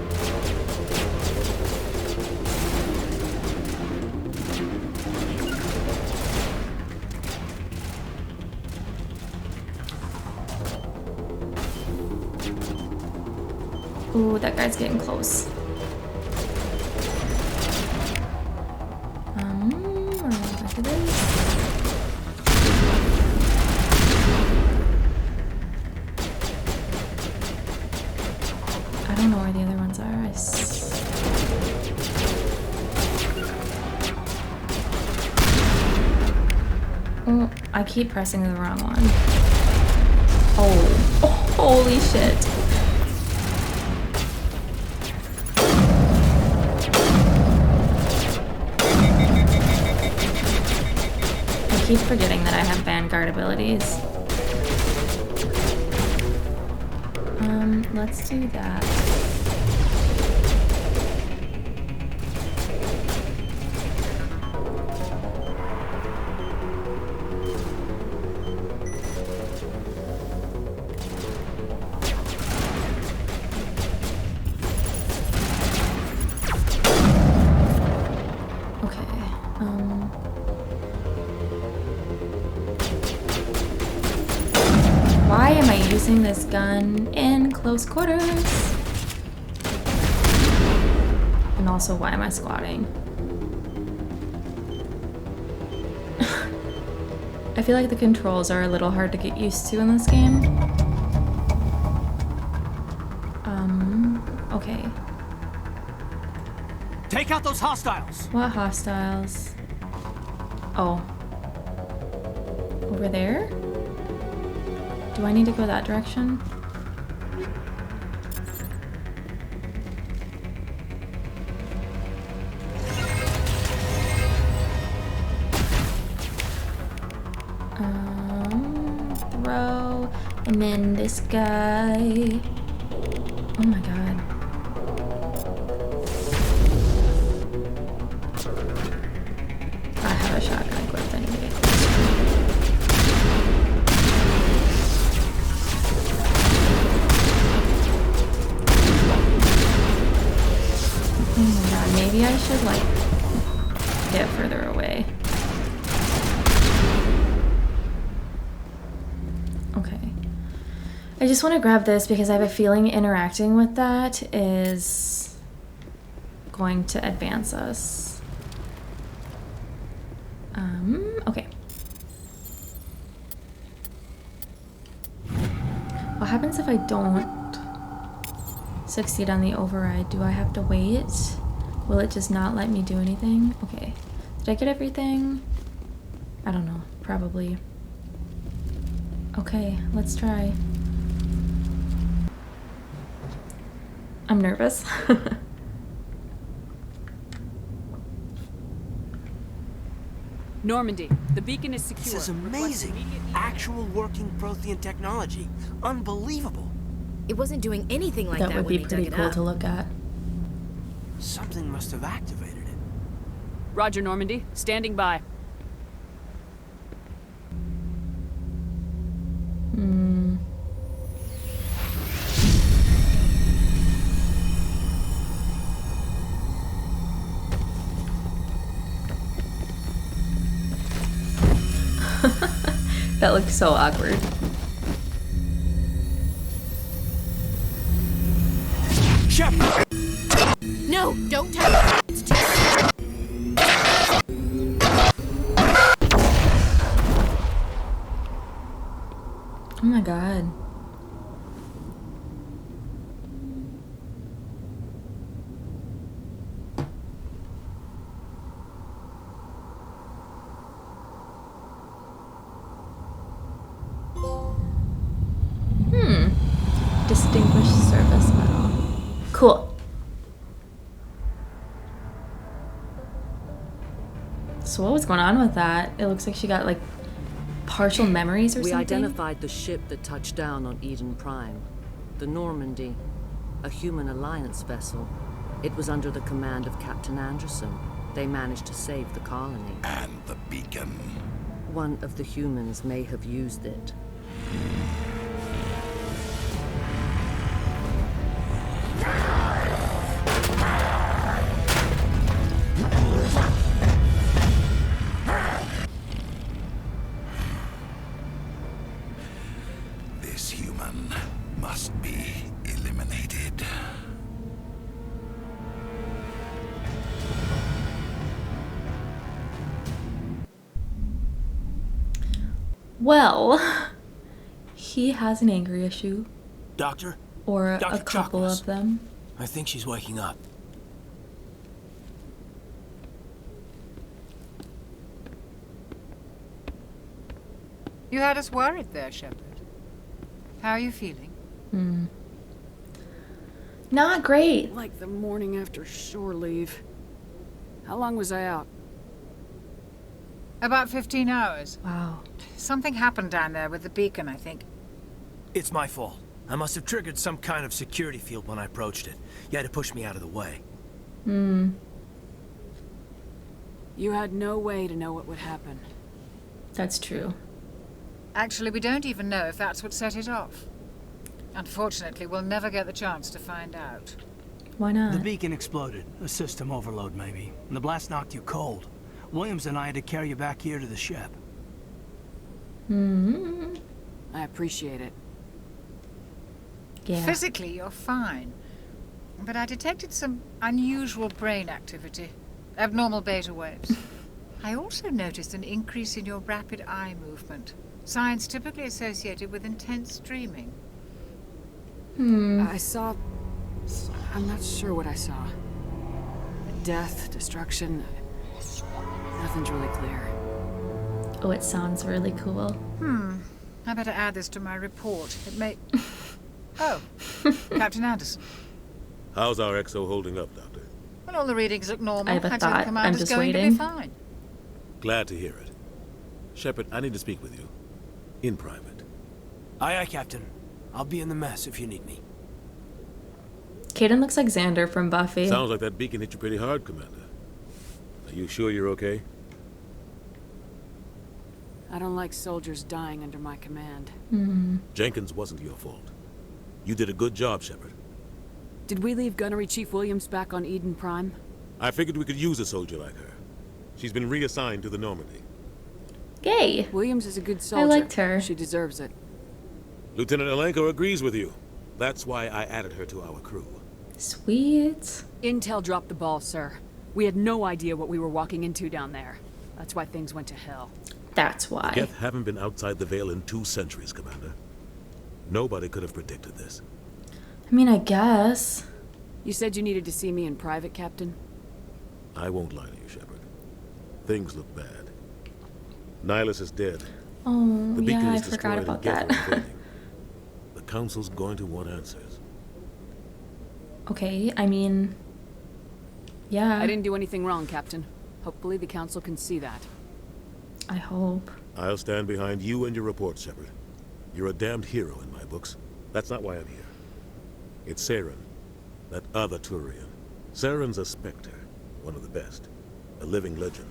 Ooh, that guy's getting close. We're going back to this. I don't know where the other ones are. Oh, I keep pressing the wrong one. Oh, holy shit. I keep forgetting that I have Vanguard abilities. Let's do that. Why am I using this gun in close quarters? And also, why am I squatting? I feel like the controls are a little hard to get used to in this game. Okay. Take out those hostiles. What hostiles? Oh. Over there? Do I need to go that direction? Throw, and then this guy. Oh my god. I have a shotgun equipped. I need to get closer. Oh my god, maybe I should like get further away. Okay. I just want to grab this because I have a feeling interacting with that is going to advance us. Okay. What happens if I don't succeed on the override? Do I have to wait? Will it just not let me do anything? Okay. Did I get everything? I don't know. Probably. Okay, let's try. I'm nervous. Normandy, the beacon is secure. This is amazing. Actual working Prothean technology. Unbelievable. It wasn't doing anything like that. That would be pretty cool to look at. Something must have activated it. Roger, Normandy. Standing by. That looks so awkward. Shepard! No, don't touch it. It's too... Oh my god. Distinguished Service Medal. Cool. So what was going on with that? It looks like she got like partial memories or We something. identified the ship that touched down on Eden Prime. The Normandy. A human alliance vessel. It was under the command of Captain Anderson. They managed to save the colony. And the beacon. One of the humans may have used it. This human must be eliminated. Well, he has an anger issue. Doctor? Or Dr. a couple Chakwas. of them. I think she's waking up. You had us worried there, Shepard. How are you feeling? Not great. Like the morning after shore leave. How long was I out? About 15 hours. Wow. Something happened down there with the beacon, I think. It's my fault. I must have triggered some kind of security field when I approached it. You had to push me out of the way. You had no way to know what would happen. That's true. Actually, we don't even know if that's what set it off. Unfortunately, we'll never get the chance to find out. Why not? The beacon exploded. A system overload, maybe. And the blast knocked you cold. Williams and I had to carry you back here to the ship. I appreciate it. Yeah. Physically, you're fine. But I detected some unusual brain activity. Abnormal beta waves. I also noticed an increase in your rapid eye movement. Signs typically associated with intense dreaming. I saw... I'm not sure what I saw. Death, destruction... Nothing's really clear. Oh, it sounds really cool. I better add this to my report. It may... Oh, Captain Anderson. How's our XO holding up, Doctor? Well, all the readings look normal. I have a I'd say the thought. I'm commander's just going to waiting. be fine. Glad to hear it. Shepard, I need to speak with you. In private. Aye, aye, Captain. I'll be in the mess if you need me. Kaden looks like Xander from Buffy. Sounds like that beacon hit you pretty hard, Commander. Are you sure you're okay? I don't like soldiers dying under my command. Jenkins wasn't your fault. You did a good job, Shepard. Did we leave Gunnery Chief Williams back on Eden Prime? I figured we could use a soldier like her. She's been reassigned to the Normandy. Yay! Williams is a good soldier. I liked her. She deserves it. Lieutenant Alenko agrees with you. That's why I added her to our crew. Sweet. Intel dropped the ball, sir. We had no idea what we were walking into down there. That's why things went to hell. That's why. Geth haven't been outside the Veil in 2 centuries, Commander. Nobody could have predicted this. I mean, I guess. You said you needed to see me in private, Captain? I won't lie to you, Shepard. Things look bad. Nihilus is dead. Oh, The beacon yeah, I is forgot destroyed about and Geth that. are invading. The Council's going to want answers. Okay, I mean... Yeah. I didn't do anything wrong, Captain. Hopefully the Council can see that. I hope. I'll stand behind you and your report, Shepard. You're a damned hero in my books. That's not why I'm here. It's Saren, that other Turian. Saren's a Spectre, one of the best, a living legend.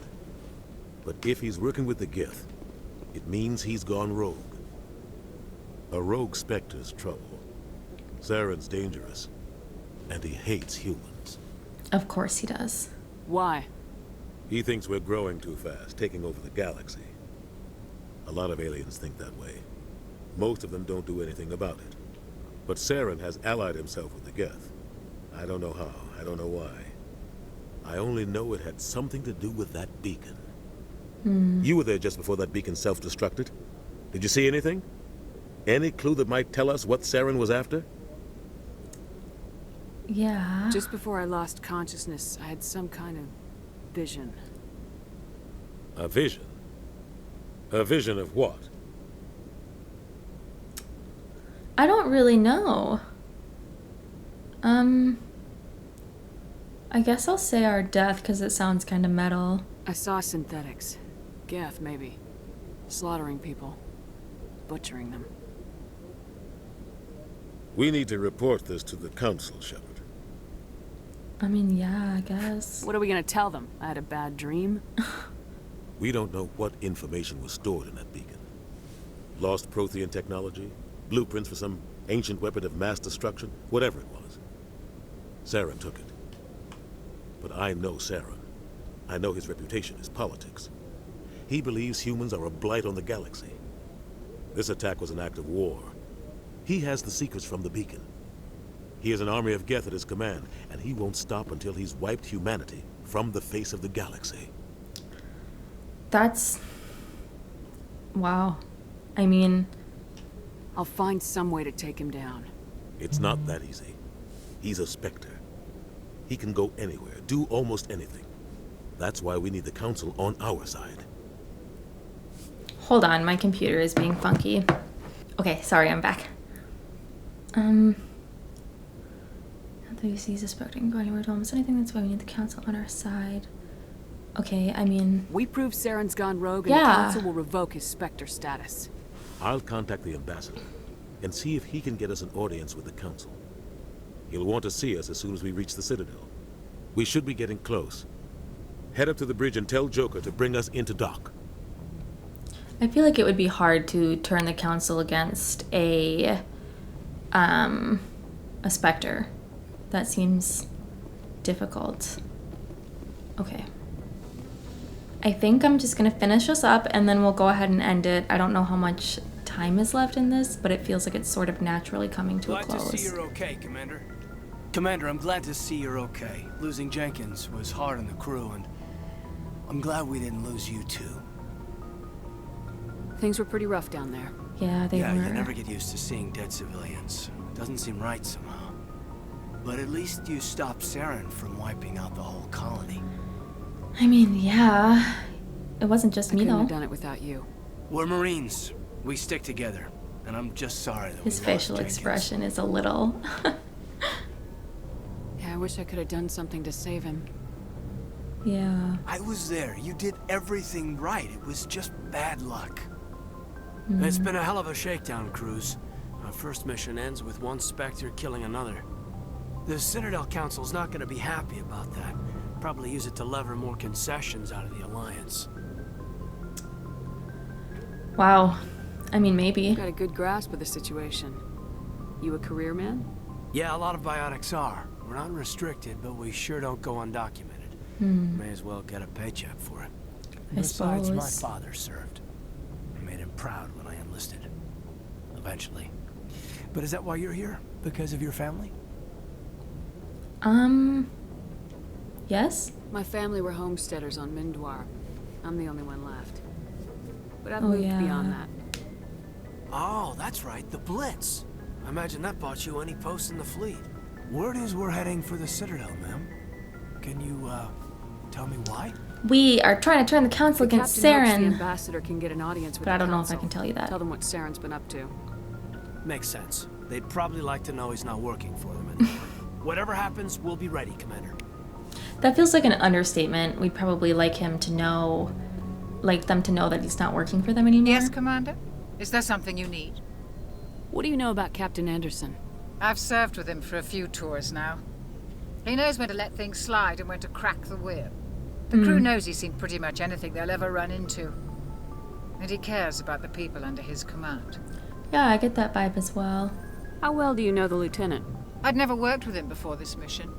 But if he's working with the Geth, it means he's gone rogue. A rogue Spectre's trouble. Saren's dangerous, and he hates humans. Of course he does. Why? He thinks we're growing too fast, taking over the galaxy. A lot of aliens think that way. Most of them don't do anything about it. But Saren has allied himself with the Geth. I don't know how, I don't know why. I only know it had something to do with that beacon. You were there just before that beacon self-destructed. Did you see anything? Any clue that might tell us what Saren was after? Yeah. Just before I lost consciousness, I had some kind of vision. A vision? A vision of what? I don't really know. I guess I'll say our death because it sounds kind of metal. I saw synthetics. Geth, maybe. Slaughtering people. Butchering them. We need to report this to the Council, Shepard. I mean, yeah, I guess. What are we gonna tell them? I had a bad dream? We don't know what information was stored in that beacon. Lost Prothean technology? Blueprints for some ancient weapon of mass destruction? Whatever it was. Saren took it. But I know Saren. I know his reputation is politics. He believes humans are a blight on the galaxy. This attack was an act of war. He has the secrets from the beacon. He has an army of Geth at his command, and he won't stop until he's wiped humanity from the face of the galaxy. That's... wow. I mean... I'll find some way to take him down. It's not that easy. He's a Spectre. He can go anywhere, do almost anything. That's why we need the Council on our side. Hold on, my computer is being funky. Okay, sorry, I'm back. You see the Spectre can go anywhere to almost anything. That's why we need the Council on our side. Okay, I mean... We prove Saren's gone rogue and the Council will revoke his Spectre status. I'll contact the Ambassador and see if he can get us an audience with the Council. He'll want to see us as soon as we reach the Citadel. We should be getting close. Head up to the bridge and tell Joker to bring us into dock. I feel like it would be hard to turn the Council against a Spectre. That seems difficult. Okay. I think I'm just gonna finish this up and then we'll go ahead and end it. I don't know how much time is left in this, but it feels like it's sort of naturally coming to a close. Glad to see you're okay, Commander. Commander, I'm glad to see you're okay. Losing Jenkins was hard on the crew, and I'm glad we didn't lose you too. Things were pretty rough down there. Yeah, they were. Yeah, you never get used to seeing dead civilians. Doesn't seem right somehow. But at least you stopped Saren from wiping out the whole colony. I mean, yeah. It wasn't just me, though. I couldn't have done it without you. We're Marines. We stick together. And I'm just sorry that his facial expression is a little... Yeah, I wish I could have done something to save him. Yeah. I was there. You did everything right. It was just bad luck. It's been a hell of a shakedown cruise. Our first mission ends with one Spectre killing another. The Citadel Council's not going to be happy about that. Probably use it to lever more concessions out of the Alliance. Wow. I mean, maybe. You got a good grasp of the situation. You a career man? Yeah, a lot of biotics are. We're not restricted, but we sure don't go undocumented. May as well get a paycheck for it. Besides, my father served. I made him proud when I enlisted. Eventually. But is that why you're here? Because of your family? Yes? My family were homesteaders on Mindwar. I'm the only one left. But I've moved beyond that. Oh, that's right, the Blitz. I imagine that bought you any post in the fleet. Word is we're heading for the Citadel, ma'am. Can you, tell me why? We are trying to turn the Council against Saren. The Ambassador can get an audience with but I don't the know Council. if I can tell you that. Tell them what Saren's been up to. Makes sense. They'd probably like to know he's not working for them anymore. Whatever happens, we'll be ready, Commander. That feels like an understatement. We'd probably like him to know like them to know that he's not working for them anymore. Yes, Commander? Is there something you need? What do you know about Captain Anderson? I've served with him for a few tours now. He knows when to let things slide and when to crack the whip. The crew knows he's seen pretty much anything they'll ever run into. And he cares about the people under his command. Yeah, I get that vibe as well. How well do you know the lieutenant? I'd never worked with him before this mission.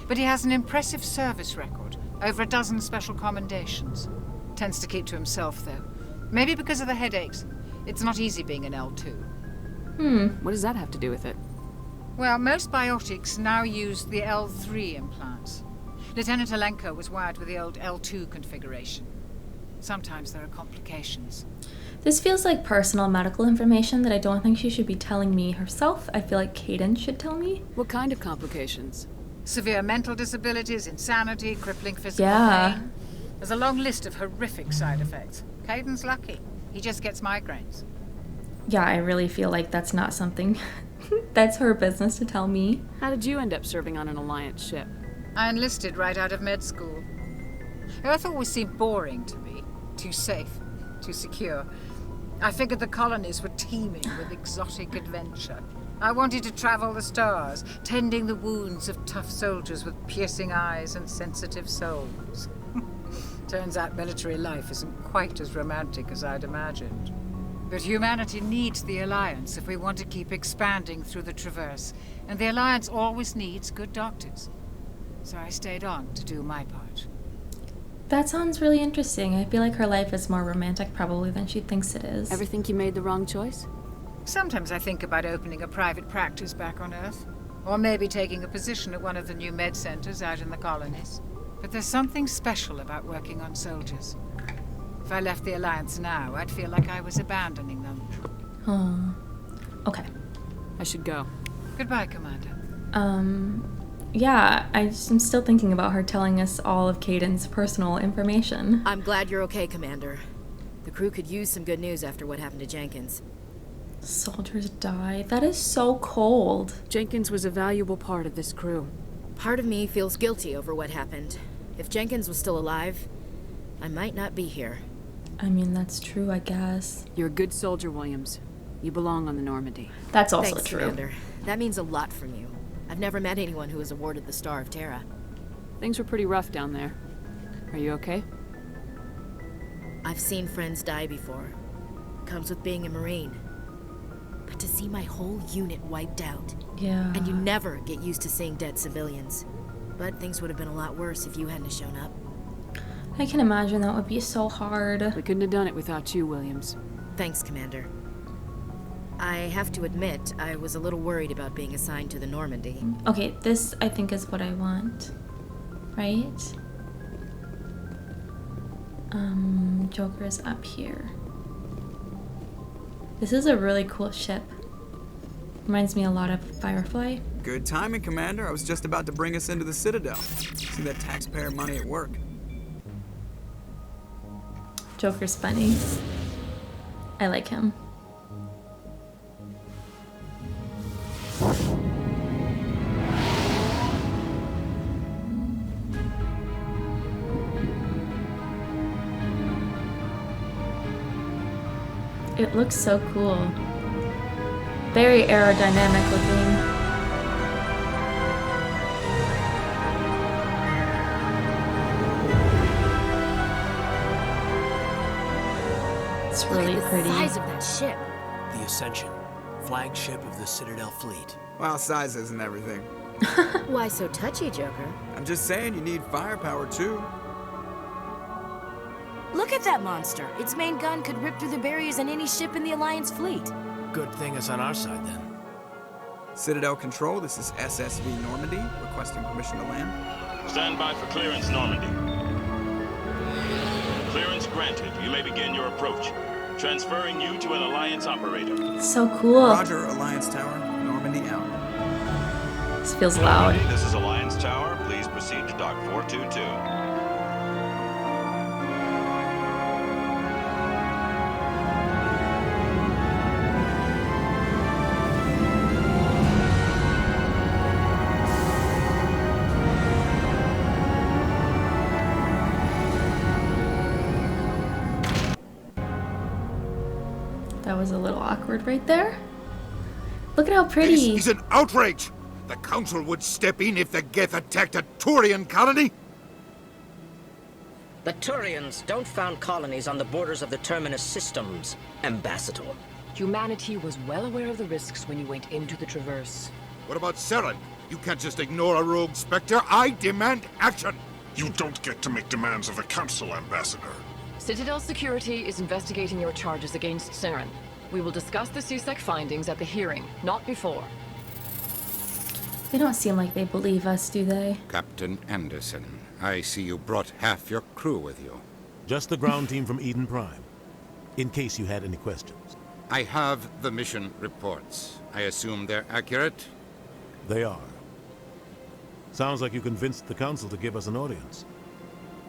But he has an impressive service record. Over a dozen special commendations. Tends to keep to himself, though. Maybe because of the headaches. It's not easy being an L2. What does that have to do with it? Well, most biotics now use the L3 implants. Lieutenant Alenko was wired with the old L2 configuration. Sometimes there are complications. This feels like personal medical information that I don't think she should be telling me herself. I feel like Cadence should tell me. What kind of complications? Severe mental disabilities, insanity, crippling physical pain. There's a long list of horrific side effects. Caden's lucky. He just gets migraines. Yeah, I really feel like that's not something that's her business to tell me. How did you end up serving on an Alliance ship? I enlisted right out of med school. Earth always seemed boring to me. Too safe, too secure. I figured the colonies were teeming with exotic adventure. I wanted to travel the stars, tending the wounds of tough soldiers with piercing eyes and sensitive souls. Turns out military life isn't quite as romantic as I'd imagined. But humanity needs the Alliance if we want to keep expanding through the Traverse, and the Alliance always needs good doctors. So I stayed on to do my part. That sounds really interesting. I feel like her life is more romantic probably than she thinks it is. Ever think you made the wrong choice? Sometimes I think about opening a private practice back on Earth. Or maybe taking a position at one of the new med centers out in the colonies. But there's something special about working on soldiers. If I left the Alliance now, I'd feel like I was abandoning them. Oh. Okay. I should go. Goodbye, Commander. Yeah, I'm still thinking about her telling us all of Caden's personal information. I'm glad you're okay, Commander. The crew could use some good news after what happened to Jenkins. Soldiers die. That is so cold. Jenkins was a valuable part of this crew. Part of me feels guilty over what happened. If Jenkins was still alive, I might not be here. I mean, that's true, I guess. You're a good soldier, Williams. You belong on the Normandy. That's also Thanks, true. Commander. That means a lot from you. I've never met anyone who was awarded the Star of Terra. Things were pretty rough down there. Are you okay? I've seen friends die before. Comes with being a Marine. But to see my whole unit wiped out. Yeah. And you never get used to seeing dead civilians. But things would have been a lot worse if you hadn't shown up. I can imagine that would be so hard. We couldn't have done it without you, Williams. Thanks, Commander. I have to admit, I was a little worried about being assigned to the Normandy. Okay, this I think is what I want. Right? Joker is up here. This is a really cool ship. Reminds me a lot of Firefly. Good timing, Commander. I was just about to bring us into the Citadel. See that taxpayer money at work. Joker's funny. I like him. It looks so cool. Very aerodynamic looking. It's really pretty. The size of that ship. The Ascension, flagship of the Citadel fleet. Well, size isn't everything. Why so touchy, Joker? I'm just saying you need firepower, too. Look at that monster. Its main gun could rip through the barriers in any ship in the Alliance fleet. Good thing it's on our side, then. Citadel Control, this is SSV Normandy, requesting permission to land. Stand by for clearance, Normandy. Clearance granted. You may begin your approach. Transferring you to an Alliance operator. So cool. Roger, Alliance Tower. Normandy out. This feels loud. Normandy, this is Alliance Tower. Please proceed to Dock 422. was a little awkward right there. Look at how pretty. This is an outrage! The Council would step in if the Geth attacked a Turian colony? The Turians don't found colonies on the borders of the Terminus systems, Ambassador. Humanity was well aware of the risks when you went into the Traverse. What about Saren? You can't just ignore a rogue Spectre. I demand action! You don't get to make demands of the Council, Ambassador. Citadel Security is investigating your charges against Saren. We will discuss the CSEC findings at the hearing, not before. They don't seem like they believe us, do they? Captain Anderson, I see you brought half your crew with you. Just the ground team from Eden Prime, in case you had any questions. I have the mission reports. I assume they're accurate? They are. Sounds like you convinced the Council to give us an audience.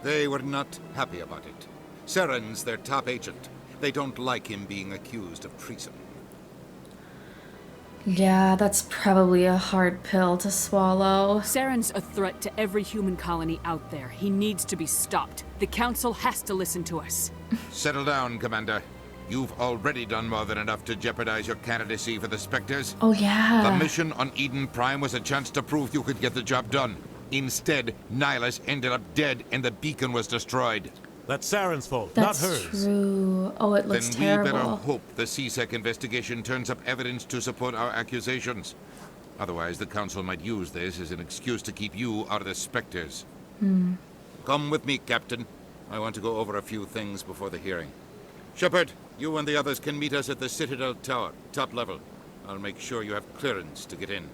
They were not happy about it. Saren's their top agent. They don't like him being accused of treason. Yeah, that's probably a hard pill to swallow. Saren's a threat to every human colony out there. He needs to be stopped. The Council has to listen to us. Settle down, Commander. You've already done more than enough to jeopardize your candidacy for the Spectres. Oh, yeah. The mission on Eden Prime was a chance to prove you could get the job done. Instead, Nihilus ended up dead and the beacon was destroyed. That's Saren's fault, That's not hers. True. Oh, it looks terrible. Then we better hope the CSEC investigation turns up evidence to support our accusations. Otherwise, the Council might use this as an excuse to keep you out of the Spectres. Come with me, Captain. I want to go over a few things before the hearing. Shepard, you and the others can meet us at the Citadel Tower, top level. I'll make sure you have clearance to get in.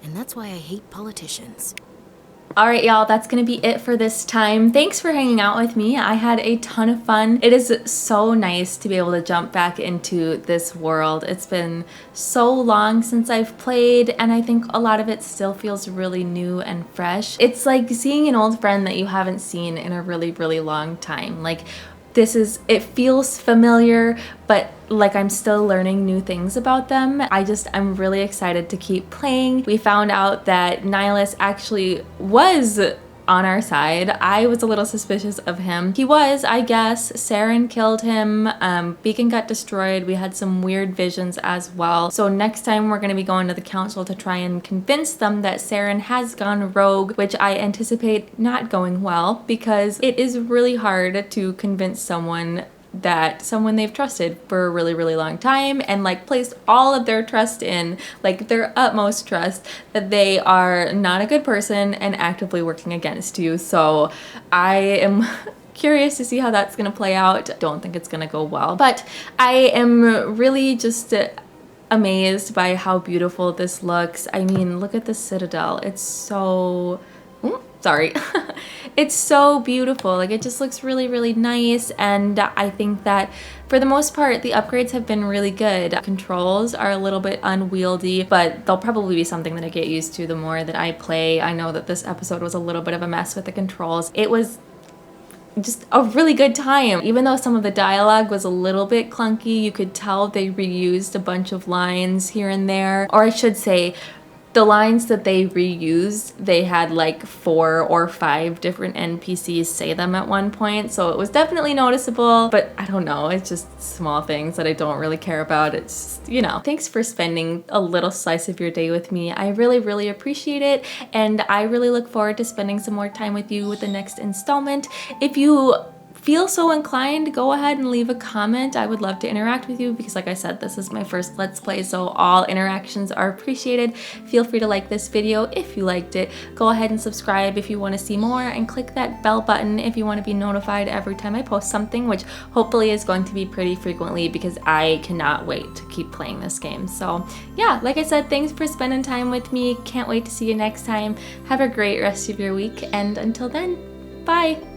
And that's why I hate politicians. All right, y'all, that's gonna be it for this time. Thanks for hanging out with me. I had a ton of fun. It is so nice to be able to jump back into this world. It's been so long since I've played, and I think a lot of it still feels really new and fresh. It's like seeing an old friend that you haven't seen in a really, really long time. Like, it feels familiar, but like I'm still learning new things about them. I'm really excited to keep playing. We found out that Nihilus actually was on our side. I was a little suspicious of him. He was, I guess. Saren killed him. Beacon got destroyed. We had some weird visions as well. So next time we're going to be going to the Council to try and convince them that Saren has gone rogue, which I anticipate not going well because it is really hard to convince someone they've trusted for a really, really long time and like placed all of their trust in, like their utmost trust, that they are not a good person and actively working against you. So I am curious to see how that's gonna play out. Don't think it's gonna go well, but I am really just amazed by how beautiful this looks. I mean, look at the Citadel. It's so... sorry. It's so beautiful. Like, it just looks really, really nice, and I think that for the most part the upgrades have been really good. Controls are a little bit unwieldy, but they'll probably be something that I get used to the more that I play. I know that this episode was a little bit of a mess with the controls. It was just a really good time. Even though some of the dialogue was a little bit clunky, you could tell they reused a bunch of lines here and there, or I should say the lines that they reused, they had like 4 or 5 different NPCs say them at one point, so it was definitely noticeable, but I don't know, it's just small things that I don't really care about. It's just, you know. Thanks for spending a little slice of your day with me. I really, really appreciate it, and I really look forward to spending some more time with you with the next installment. If you feel so inclined, go ahead and leave a comment. I would love to interact with you because, like I said, this is my first Let's Play, so all interactions are appreciated. Feel free to like this video if you liked it. Go ahead and subscribe if you want to see more, and click that bell button if you want to be notified every time I post something, which hopefully is going to be pretty frequently because I cannot wait to keep playing this game. So yeah, like I said, thanks for spending time with me. Can't wait to see you next time. Have a great rest of your week, and until then, bye!